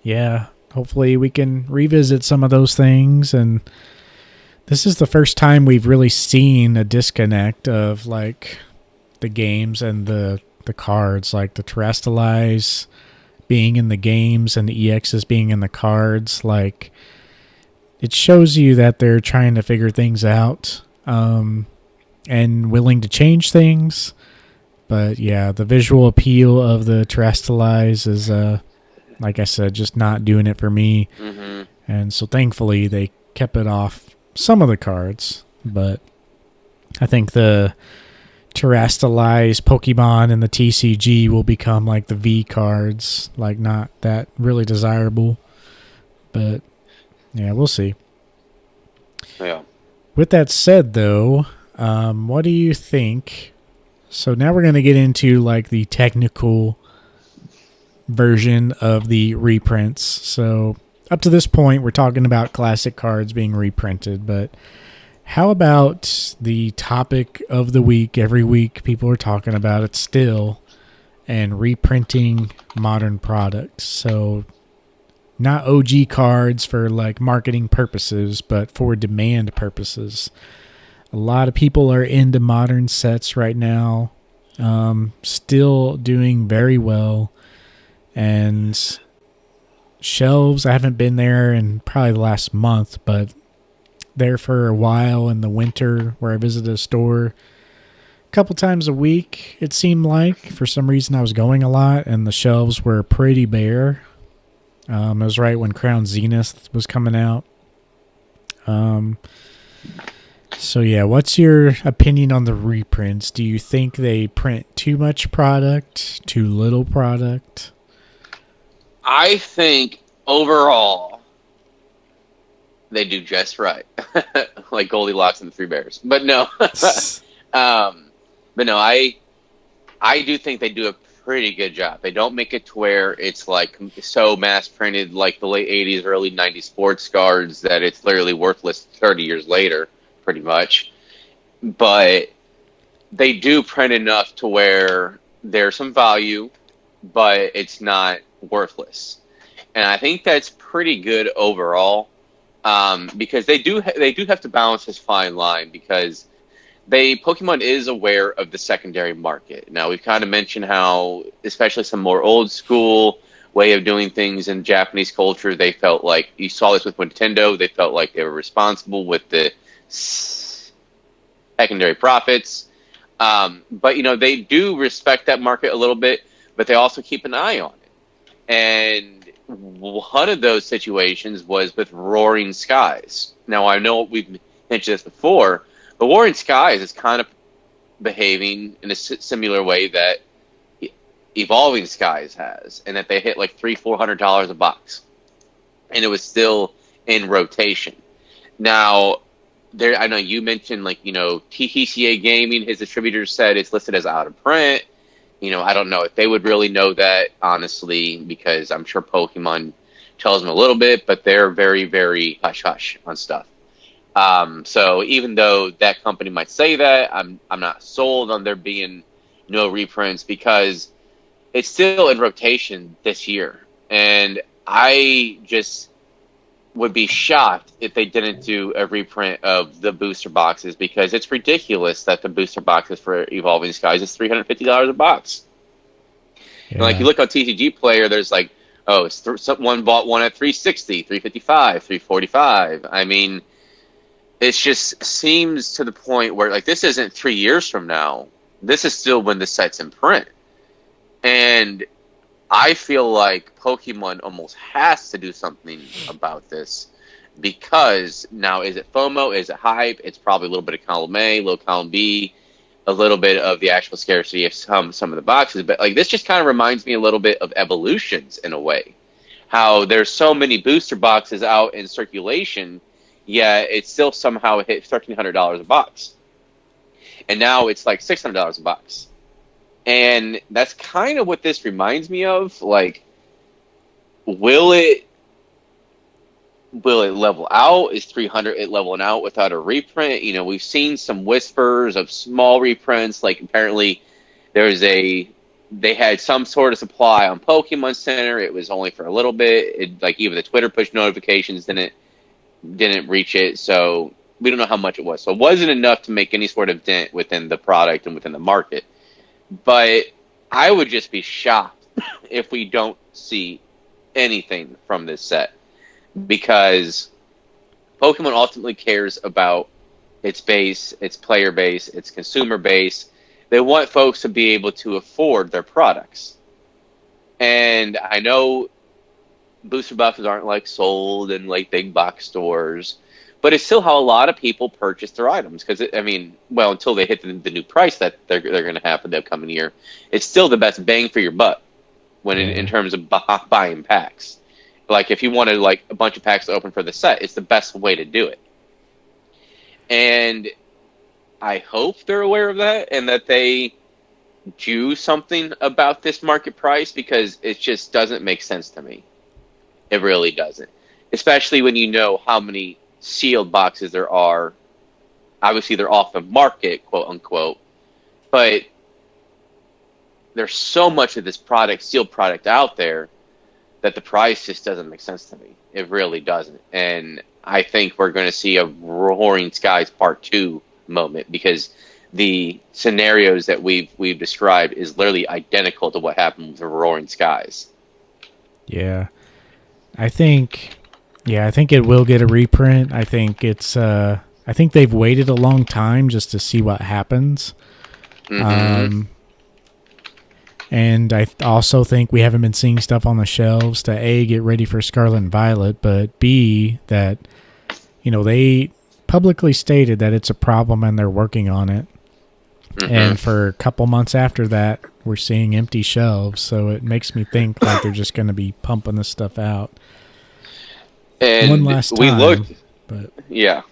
yeah, hopefully we can revisit some of those things. And this is the first time we've really seen a disconnect of, like, the games and the cards, like the Terrestrialize being in the games and the EXs being in the cards. Like, it shows you that they're trying to figure things out and willing to change things. But yeah, the visual appeal of the Terrestrialize is, like I said, just not doing it for me. And so thankfully they kept it off some of the cards. But I think the Terrestrialize Pokemon and the TCG will become like the V cards, like not that really desirable. But yeah, we'll see. Yeah. With that said, though, what do you think? So now we're going to get into like the technical version of the reprints. So up to this point, we're talking about classic cards being reprinted, but how about the topic of the week? Every week people are talking about it still, and reprinting modern products. So not OG cards for like marketing purposes, but for demand purposes. A lot of people are into modern sets right now. Still doing very well. And shelves, I haven't been there in probably the last month, but there for a while in the winter where I visited a store a couple times a week, it seemed like. For some reason, I was going a lot, and the shelves were pretty bare. It was right when Crown Zenith was coming out. So yeah, what's your opinion on the reprints? Do you think they print too much product, too little product? I think overall they do just right, like Goldilocks and the Three Bears. But no, but no, I do think they do a pretty good job. They don't make it to where it's like so mass printed like the late '80s, early '90s sports cards that it's literally worthless 30 years later, pretty much. But they do print enough to where there's some value, but it's not worthless. And I think that's pretty good overall, because they do have to balance this fine line because Pokemon is aware of the secondary market. Now we've kind of mentioned how, especially some more old school way of doing things in Japanese culture, they felt like you saw this with Nintendo. They felt like they were responsible with the secondary profits. But they do respect that market a little bit, but they also keep an eye on it. And one of those situations was with Roaring Skies. Now I know we've mentioned this before, but Roaring Skies is kind of behaving in a similar way that Evolving Skies has, and that they hit like $300-400 a box, and it was still in rotation. Now, I know you mentioned TCA Gaming. His distributor said it's listed as out of print. I don't know if they would really know that, honestly, because I'm sure Pokemon tells them a little bit, but they're very, very hush-hush on stuff. So even though that company might say that, I'm not sold on there being no reprints because it's still in rotation this year. And I just would be shocked if they didn't do a reprint of the booster boxes because it's ridiculous that the booster boxes for Evolving Skies is $350 a box. Yeah. And like you look on TCG Player, there's like, someone bought one at $360, $355, $345. I mean, it just seems to the point where like this isn't 3 years from now. This is still when the set's in print. And I feel like Pokemon almost has to do something about this because now is it FOMO? Is it hype? It's probably a little bit of column A, little column B, a little bit of the actual scarcity of some of the boxes. But like this just kind of reminds me a little bit of Evolutions in a way. How there's so many booster boxes out in circulation, yet it still somehow hit $1,300 a box. And now it's like $600 a box. And that's kind of what this reminds me of. Like, will it level out? Is 300 it leveling out without a reprint? We've seen some whispers of small reprints. Like, apparently they had some sort of supply on Pokemon Center. It was only for a little bit. Even the Twitter push notifications didn't reach it. So we don't know how much it was. So it wasn't enough to make any sort of dent within the product and within the market. But I would just be shocked if we don't see anything from this set because Pokemon ultimately cares about its base, its player base, its consumer base. They want folks to be able to afford their products. And I know booster boxes aren't like sold in like big box stores, but it's still how a lot of people purchase their items because until they hit the new price that they're going to have for the upcoming year, it's still the best bang for your buck in terms of buying packs. Like if you wanted like a bunch of packs to open for the set, it's the best way to do it. And I hope they're aware of that and that they do something about this market price because it just doesn't make sense to me. It really doesn't, especially when you know how many sealed boxes there are. Obviously, they're off the market, quote unquote, but there's so much of this sealed product out there that the price just doesn't make sense to me. It really doesn't. And I think we're going to see a Roaring Skies Part 2 moment because the scenarios that we've described is literally identical to what happened with the Roaring Skies. Yeah. I think I think it will get a reprint. I think I think they've waited a long time just to see what happens. Mm-hmm. And I also think we haven't been seeing stuff on the shelves to A, get ready for Scarlet and Violet, but B, that, they publicly stated that it's a problem and they're working on it. Mm-hmm. And for a couple months after that, we're seeing empty shelves. So it makes me think like they're just going to be pumping this stuff out one And last we time. looked, But yeah.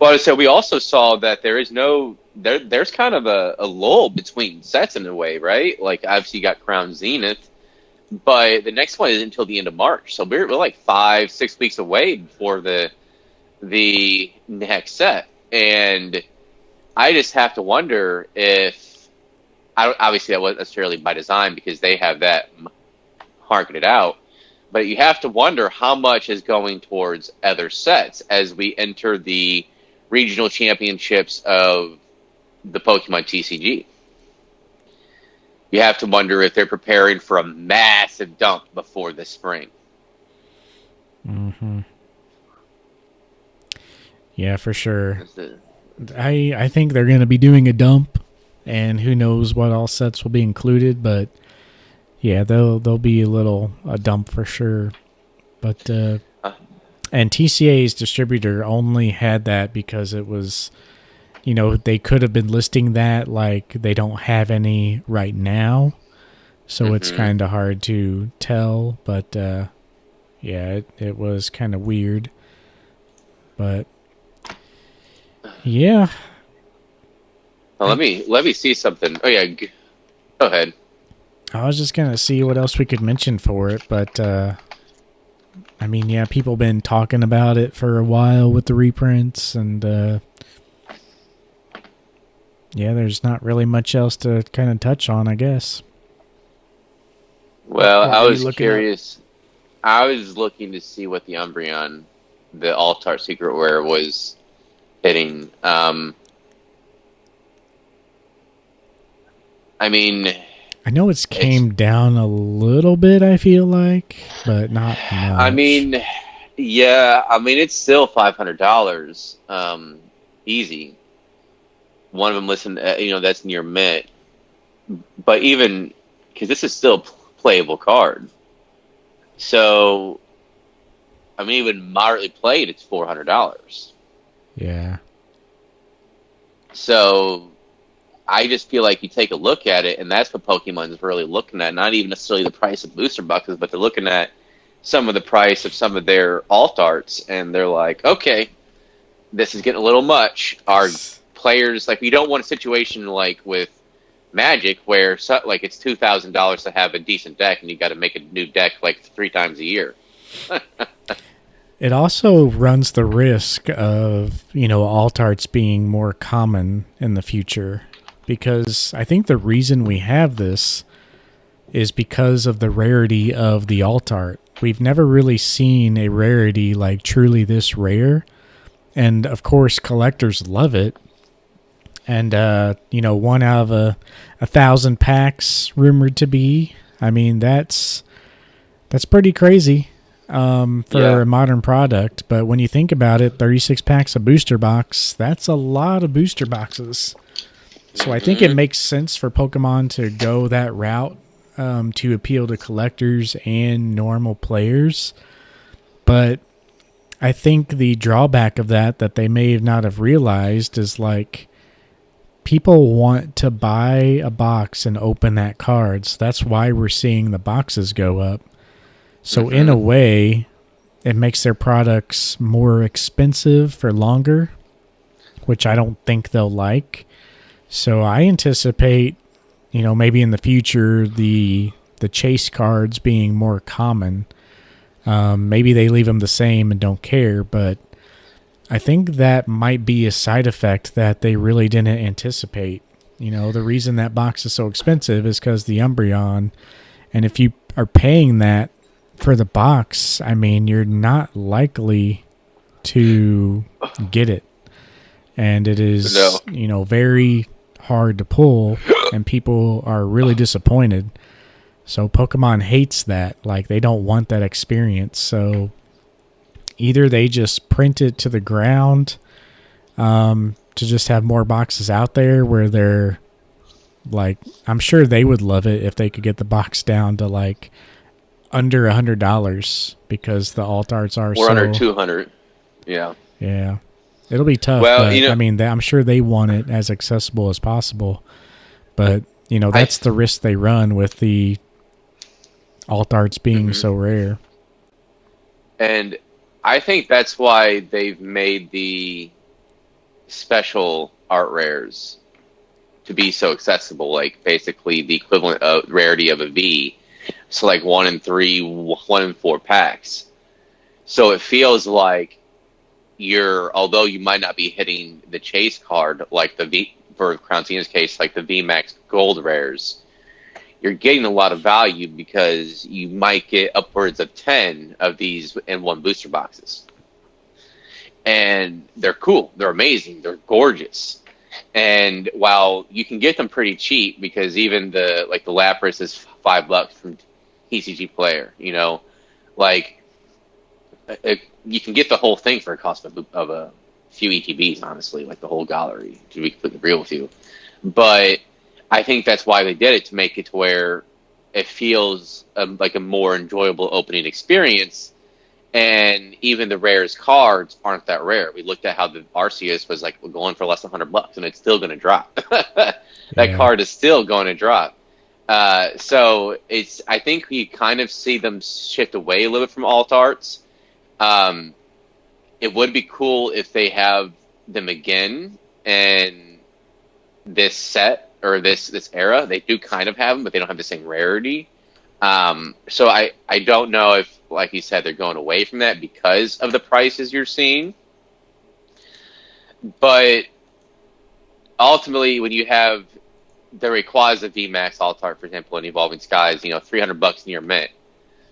Well, so we also saw that there is there's kind of a lull between sets in a way, right? Like obviously you got Crown Zenith, but the next one isn't until the end of March, so we're like 5-6 weeks away before the next set, and I just have to wonder if obviously that wasn't necessarily by design because they have that marketed out, but you have to wonder how much is going towards other sets as we enter the regional championships of the Pokemon TCG. You have to wonder if they're preparing for a massive dump before the spring. yeah, for sure. I think they're going to be doing a dump, and who knows what all sets will be included, but yeah, there'll be a dump for sure. But and TCA's distributor only had that because it was, they could have been listing that like they don't have any right now, so it's kind of hard to tell. But yeah, it was kind of weird. But yeah, Well, let me see something. Oh yeah, go ahead. I was just gonna see what else we could mention for it, but I mean, yeah, people been talking about it for a while with the reprints, and yeah, there's not really much else to kind of touch on, I guess. Well, What I were you was looking up? curious. I was looking to see what the Umbreon, the Altar Secret Rare, was hitting. I mean, I know it's it's. came down a little bit, I feel like, but not I much. mean, yeah. I mean, it's still $500. Easy. One of them, listen, that's near mint. But even because this is still a playable card, so I mean, even moderately played, it's $400. Yeah. So I just feel like you take a look at it, and that's what Pokemon is really looking at. Not even necessarily the price of booster boxes, but they're looking at some of the price of some of their alt arts, and they're like, okay, this is getting a little much. Our players, like, we don't want a situation like with Magic where like it's $2,000 to have a decent deck, and you got to make a new deck like 3 times a year. It also runs the risk of, alt arts being more common in the future, because I think the reason we have this is because of the rarity of the alt art. We've never really seen a rarity like truly this rare. And of course, collectors love it. And, one out of a 1,000 packs rumored to be. I mean, that's pretty crazy for Yeah. a modern product. But when you think about it, 36 packs of booster box, that's a lot of booster boxes. So I think it Mm-hmm. makes sense for Pokemon to go that route to appeal to collectors and normal players. But I think the drawback of that they may not have realized is like people want to buy a box and open that card. So that's why we're seeing the boxes go up. So in a Mm-hmm. way, it makes their products more expensive for longer, which I don't think they'll like. So I anticipate, maybe in the future the chase cards being more common. Maybe they leave them the same and don't care, but I think that might be a side effect that they really didn't anticipate. The reason that box is so expensive is because the Umbreon, and if you are paying that for the box, I mean, you're not likely to get it. and it No. is, very hard to pull, and people are really disappointed. So Pokemon hates that. Like, they don't want that experience. So either they just print it to the ground, to just have more boxes out there where they're like, I'm sure they would love it if they could get the box down to like under $100 because the alt arts are We're under so 200. Yeah. yeah. It'll be tough, Well, but I mean, I'm sure they want it as accessible as possible. But that's the risk they run with the alt arts being so rare. And I think that's why they've made the special art rares to be so accessible, like basically the equivalent of rarity of a V. So like 1 in 3, 1 in 4 packs. So it feels like although you might not be hitting the chase card, like the V, for Crown Tina's case, like the VMAX gold rares, you're getting a lot of value because you might get upwards of 10 of these in one booster boxes. And they're cool. They're amazing. They're gorgeous. And while you can get them pretty cheap, because even the Lapras is $5 from TCG Player, like you can get the whole thing for a cost of a few ETBs, honestly, like the whole gallery, to be completely real with you. But I think that's why they did it, to make it to where it feels like a more enjoyable opening experience. And even the rarest cards aren't that rare. We looked at how the Arceus was like going for less than $100, and it's still going to drop. That card is still going to drop. So I think we kind of see them shift away a little bit from alt arts. It would be cool if they have them again in this set or this era. They do kind of have them, but they don't have the same rarity. So I don't know if, like you said, they're going away from that because of the prices you're seeing. But ultimately, when you have the Rayquaza VMAX Alt Art, for example, in Evolving Skies, $300 near mint.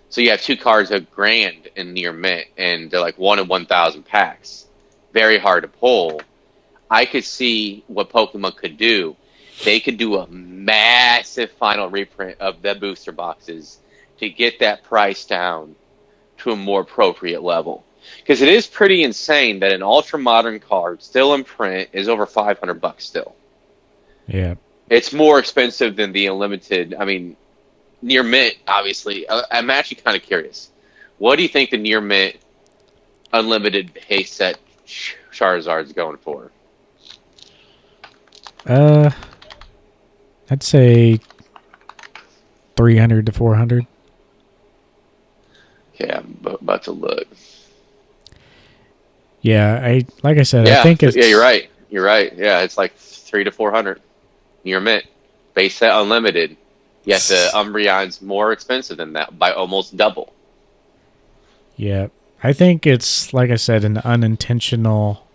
So you have 2 cards of $1,000 in near mint, and they're like 1 in 1,000 packs. Very hard to pull. I could see what Pokemon could do. They could do a massive final reprint of the booster boxes to get that price down to a more appropriate level. Because it is pretty insane that an ultra modern card still in print is over $500 still. Yeah. It's more expensive than the unlimited. I mean, near mint, obviously. I'm actually kind of curious. What do you think the near mint unlimited haste set Charizard's going for? I'd say 300 to 400. Yeah, I'm about to look. Yeah, like I said, I think it's... Yeah, you're right. You're right. Yeah, it's like 300 to 400 near mint. Base set unlimited. Yet the Umbreon's more expensive than that by almost double. Yeah, I think it's, like I said, an unintentional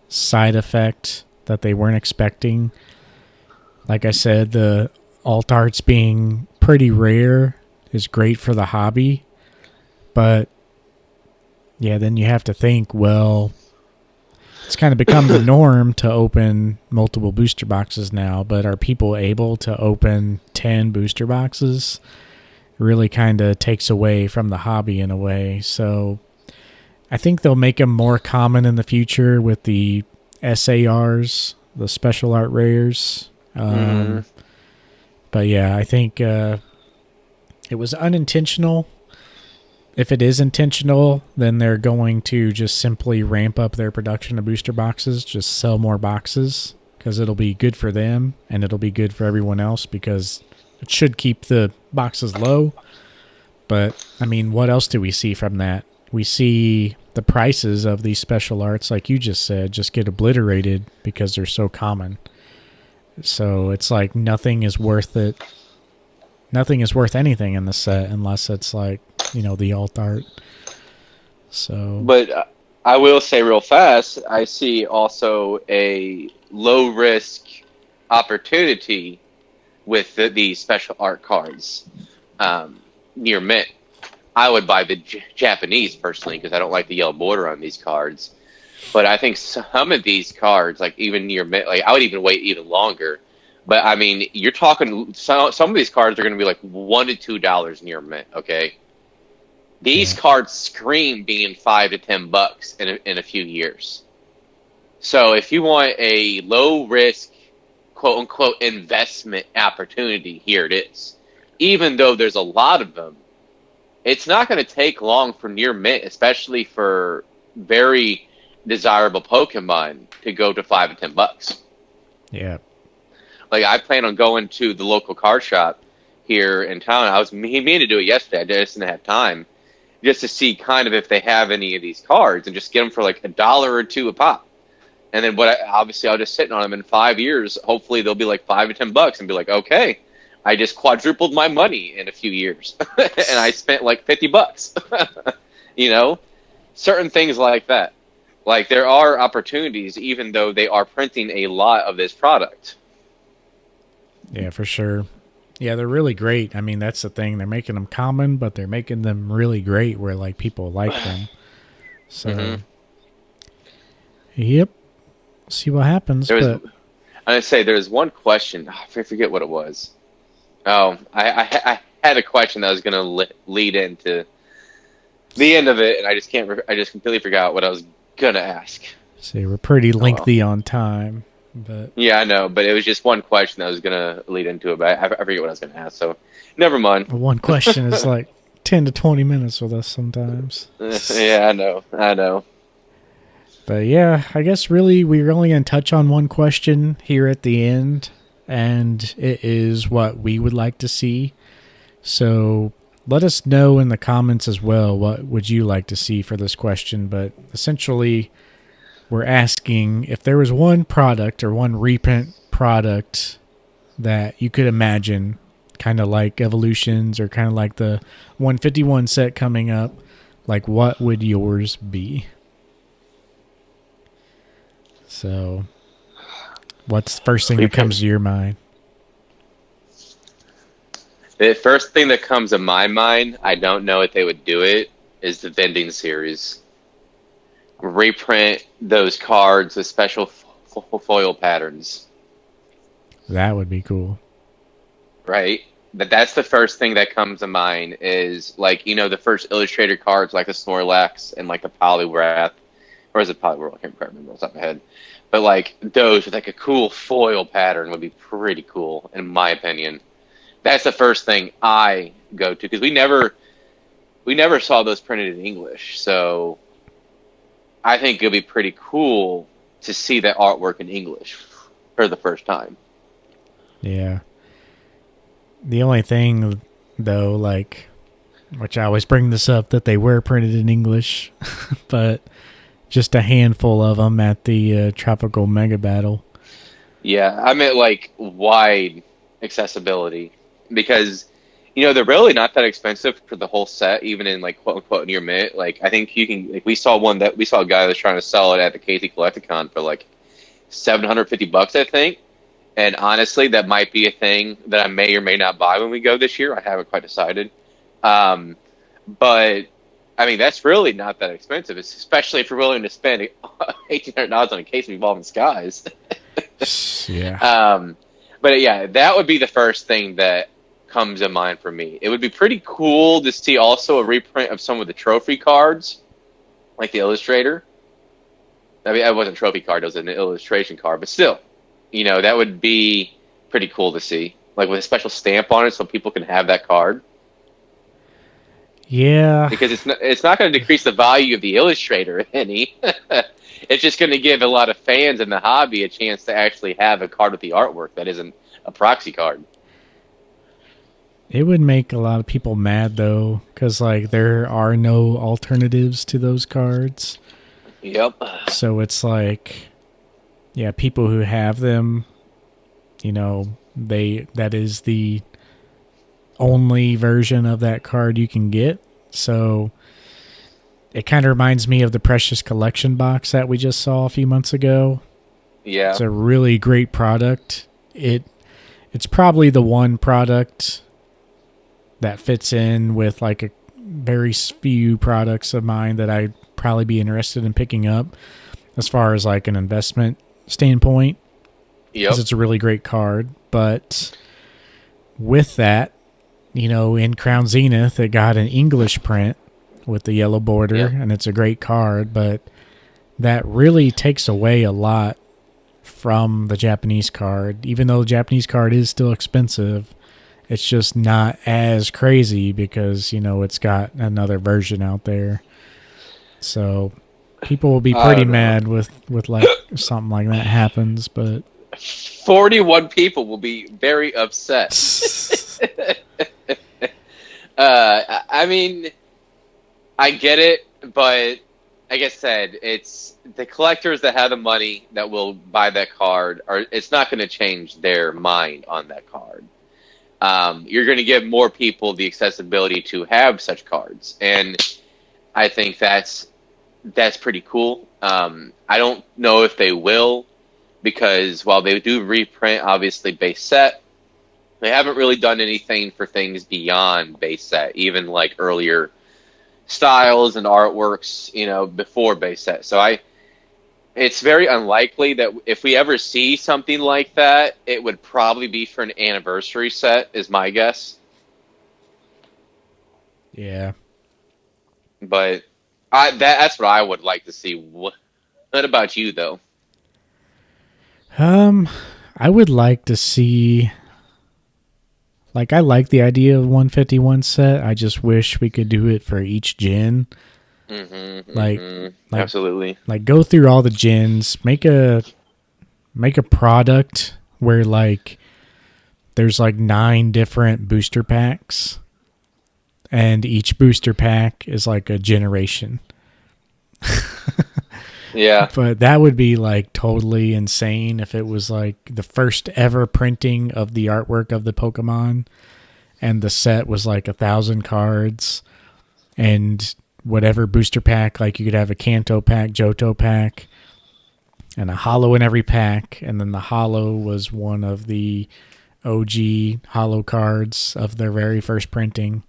side effect that they weren't expecting. Like I said, the alt arts being pretty rare is great for the hobby. But, yeah, then you have to think, well, it's kind of become the norm to open multiple booster boxes now. But are people able to open 10 booster boxes? Really kind of takes away from the hobby in a way. So I think they'll make them more common in the future with the SARs, the special art rares. But yeah, I think it was unintentional. If it is intentional, then they're going to just simply ramp up their production of booster boxes, just sell more boxes, because it'll be good for them and it'll be good for everyone else, because it should keep the boxes low. But, I mean, what else do we see from that? We see the prices of these special arts, like you just said, just get obliterated because they're so common. So it's like nothing is worth it. Nothing is worth anything in the set unless it's like, the alt art. So, but I will say real fast, I see also a low risk opportunity with these special art cards near mint. I would buy the Japanese personally because I don't like the yellow border on these cards. But I think some of these cards, like even near mint, like I would even wait even longer. But I mean, you're talking some of these cards are going to be like $1 to $2 near mint. Okay, these Yeah. cards scream being $5 to $10 in a few years. So if you want a low risk, quote unquote, investment opportunity, here it is. Even though there's a lot of them, it's not going to take long for near mint, especially for very desirable Pokemon, to go to $5 to $10. Yeah. Like I plan on going to the local card shop here in town. He meant to do it yesterday. I just didn't have time, just to see kind of if they have any of these cards and just get them for like $1 or $2 a pop. And then obviously I'll just sit on them in 5 years. Hopefully they'll be like $5 to $10 and be like, okay, I just quadrupled my money in a few years, and I spent like $50. you know, certain things like that. Like there are opportunities, even though they are printing a lot of this product. Yeah, for sure. Yeah, they're really great. I mean, that's the thing. They're making them common, but they're making them really great where like people like them. hmm So, yep. See what happens, There was, but I say, there's one question. I forget what it was. Oh, I had a question that was going to lead into the end of it, and I just can't. I just completely forgot what I was gonna ask. see, we're pretty Oh well. lengthy on time, but Yeah, I know, but it was just one question that was gonna lead into it. But I forget what I was gonna ask, so never mind. one question is like 10 to 20 minutes with us sometimes. Yeah, I know. I know. But yeah, I guess really we're only going to touch on one question here at the end, and it is what we would like to see. So let us know in the comments as well what would you like to see for this question. But essentially, we're asking if there was one product or one reprint product that you could imagine, kind of like Evolutions or kind of like the 151 set coming up, like what would yours be? So, what's the first thing that Reprint. comes to your mind? The first thing that comes to my mind, I don't know if they would do it, is the vending series. Reprint those cards with special foil patterns, That would be cool. right? But that's the first thing that comes to mind is like, the first illustrator cards like the Snorlax and like the Poliwrath. Or is it Poliwrath? I can't quite remember off the top of my head. But like those with like a cool foil pattern would be pretty cool, in my opinion. That's the first thing I go to because we never saw those printed in English. So I think it'll be pretty cool to see that artwork in English for the first time. Yeah. The only thing, though, like, which I always bring this up, that they were printed in English, but just a handful of them at the Tropical Mega Battle. Yeah, I meant like wide accessibility because they're really not that expensive for the whole set, even in like quote unquote near mint. Like I think you can like we saw a guy that was trying to sell it at the KT Collecticon for like $750, I think. And honestly, that might be a thing that I may or may not buy when we go this year. I haven't quite decided. Um, but I mean, that's really not that expensive, especially if you're willing to spend $1,800 on a case of Evolving Skies. Yeah. Um, but yeah, that would be the first thing that comes to mind for me. It would be pretty cool to see also a reprint of some of the trophy cards, like the Illustrator. I mean, that wasn't a trophy card; it was an illustration card. But still, that would be pretty cool to see, like with a special stamp on it, so people can have that card. Yeah. Because it's not going to decrease the value of the Illustrator any. It's just going to give a lot of fans in the hobby a chance to actually have a card with the artwork that isn't a proxy card. It would make a lot of people mad, though, because, like, there are no alternatives to those cards. Yep. So it's like, yeah, people who have them, that is the only version of that card you can get. So it kind of reminds me of the Precious Collection box that we just saw a few months ago. Yeah. It's a really great product. It's probably the one product that fits in with like a very few products of mine that I'd probably be interested in picking up. as far as like an investment standpoint, because Yep. it's a really great card. But with that, in Crown Zenith, it got an English print with the yellow border, Yeah. and it's a great card, but that really takes away a lot from the Japanese card. Even though the Japanese card is still expensive, it's just not as crazy because, it's got another version out there. So people will be I pretty don't know. mad with like something like that happens, but 41 people will be very upset. I mean, I get it, but like I said, it's the collectors that have the money that will buy that card. Or it's not going to change their mind on that card. You're going to give more people the accessibility to have such cards, and I think that's pretty cool. I don't know if they will, because while they do reprint, obviously base set, they haven't really done anything for things beyond base set, even like earlier styles and artworks, before base set. So it's very unlikely that if we ever see something like that, it would probably be for an anniversary set, is my guess. yeah. But that's what I would like to see. What about you, though? Um, I would like to see. Like, I like the idea of 151 set. I just wish we could do it for each gen. Like, like, Absolutely. like, go through all the gens. Make a product where like there's like 9 different booster packs, and each booster pack is like a generation. Yeah. But that would be like totally insane if it was like the first ever printing of the artwork of the Pokemon, and the set was like 1,000 cards, and whatever booster pack, like you could have a Kanto pack, Johto pack, and a holo in every pack, and then the holo was one of the OG holo cards of their very first printing.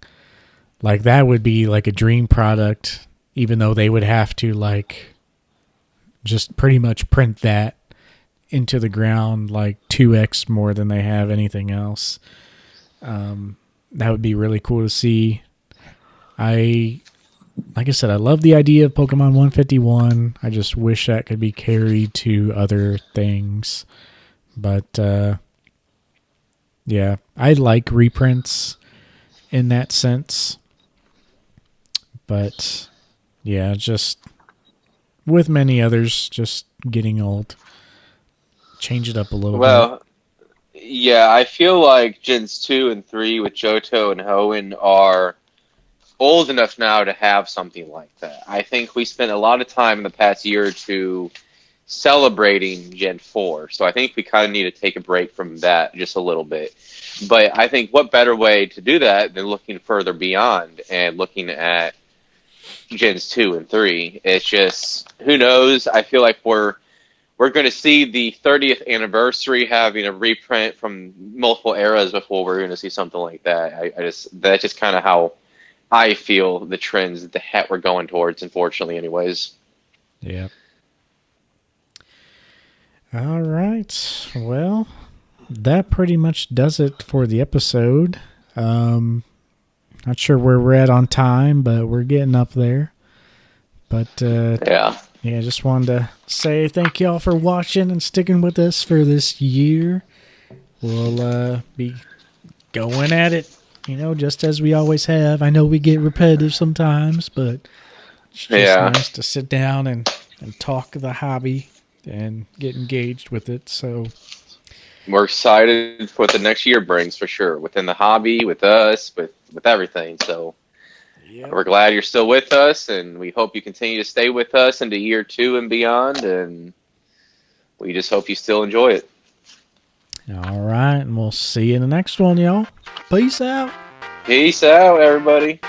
Like that would be like a dream product, even though they would have to like just pretty much print that into the ground like 2x more than they have anything else. That would be really cool to see. Like I said, I love the idea of Pokemon 151. I just wish that could be carried to other things. But yeah, I like reprints in that sense. But yeah, just with many others, just getting old. Change it up a little bit. Well, yeah, I feel like Gens 2 and 3 with Johto and Hoenn are old enough now to have something like that. I think we spent a lot of time in the past year or two celebrating Gen 4, so I think we kind of need to take a break from that just a little bit. But I think what better way to do that than looking further beyond and looking at Gens 2 and 3. It's just, who knows? I feel like we're going to see the 30th anniversary having a reprint from multiple eras before we're going to see something like that. That's just kind of how I feel the trends that we're going towards, unfortunately, anyways. Yeah. All right. Well, that pretty much does it for the episode. Not sure where we're at on time, but we're getting up there. But Yeah. yeah, just wanted to say thank y'all for watching and sticking with us for this year. We'll be going at it, just as we always have. I know we get repetitive sometimes, but it's just nice to sit down and talk the hobby and get engaged with it. So We're excited for what the next year brings, for sure, within the hobby, with us, with everything. So yep. we're glad you're still with us, and we hope you continue to stay with us into year 2 and beyond, and we just hope you still enjoy it. All right, and we'll see you in the next one, y'all. Peace out. Peace out, everybody.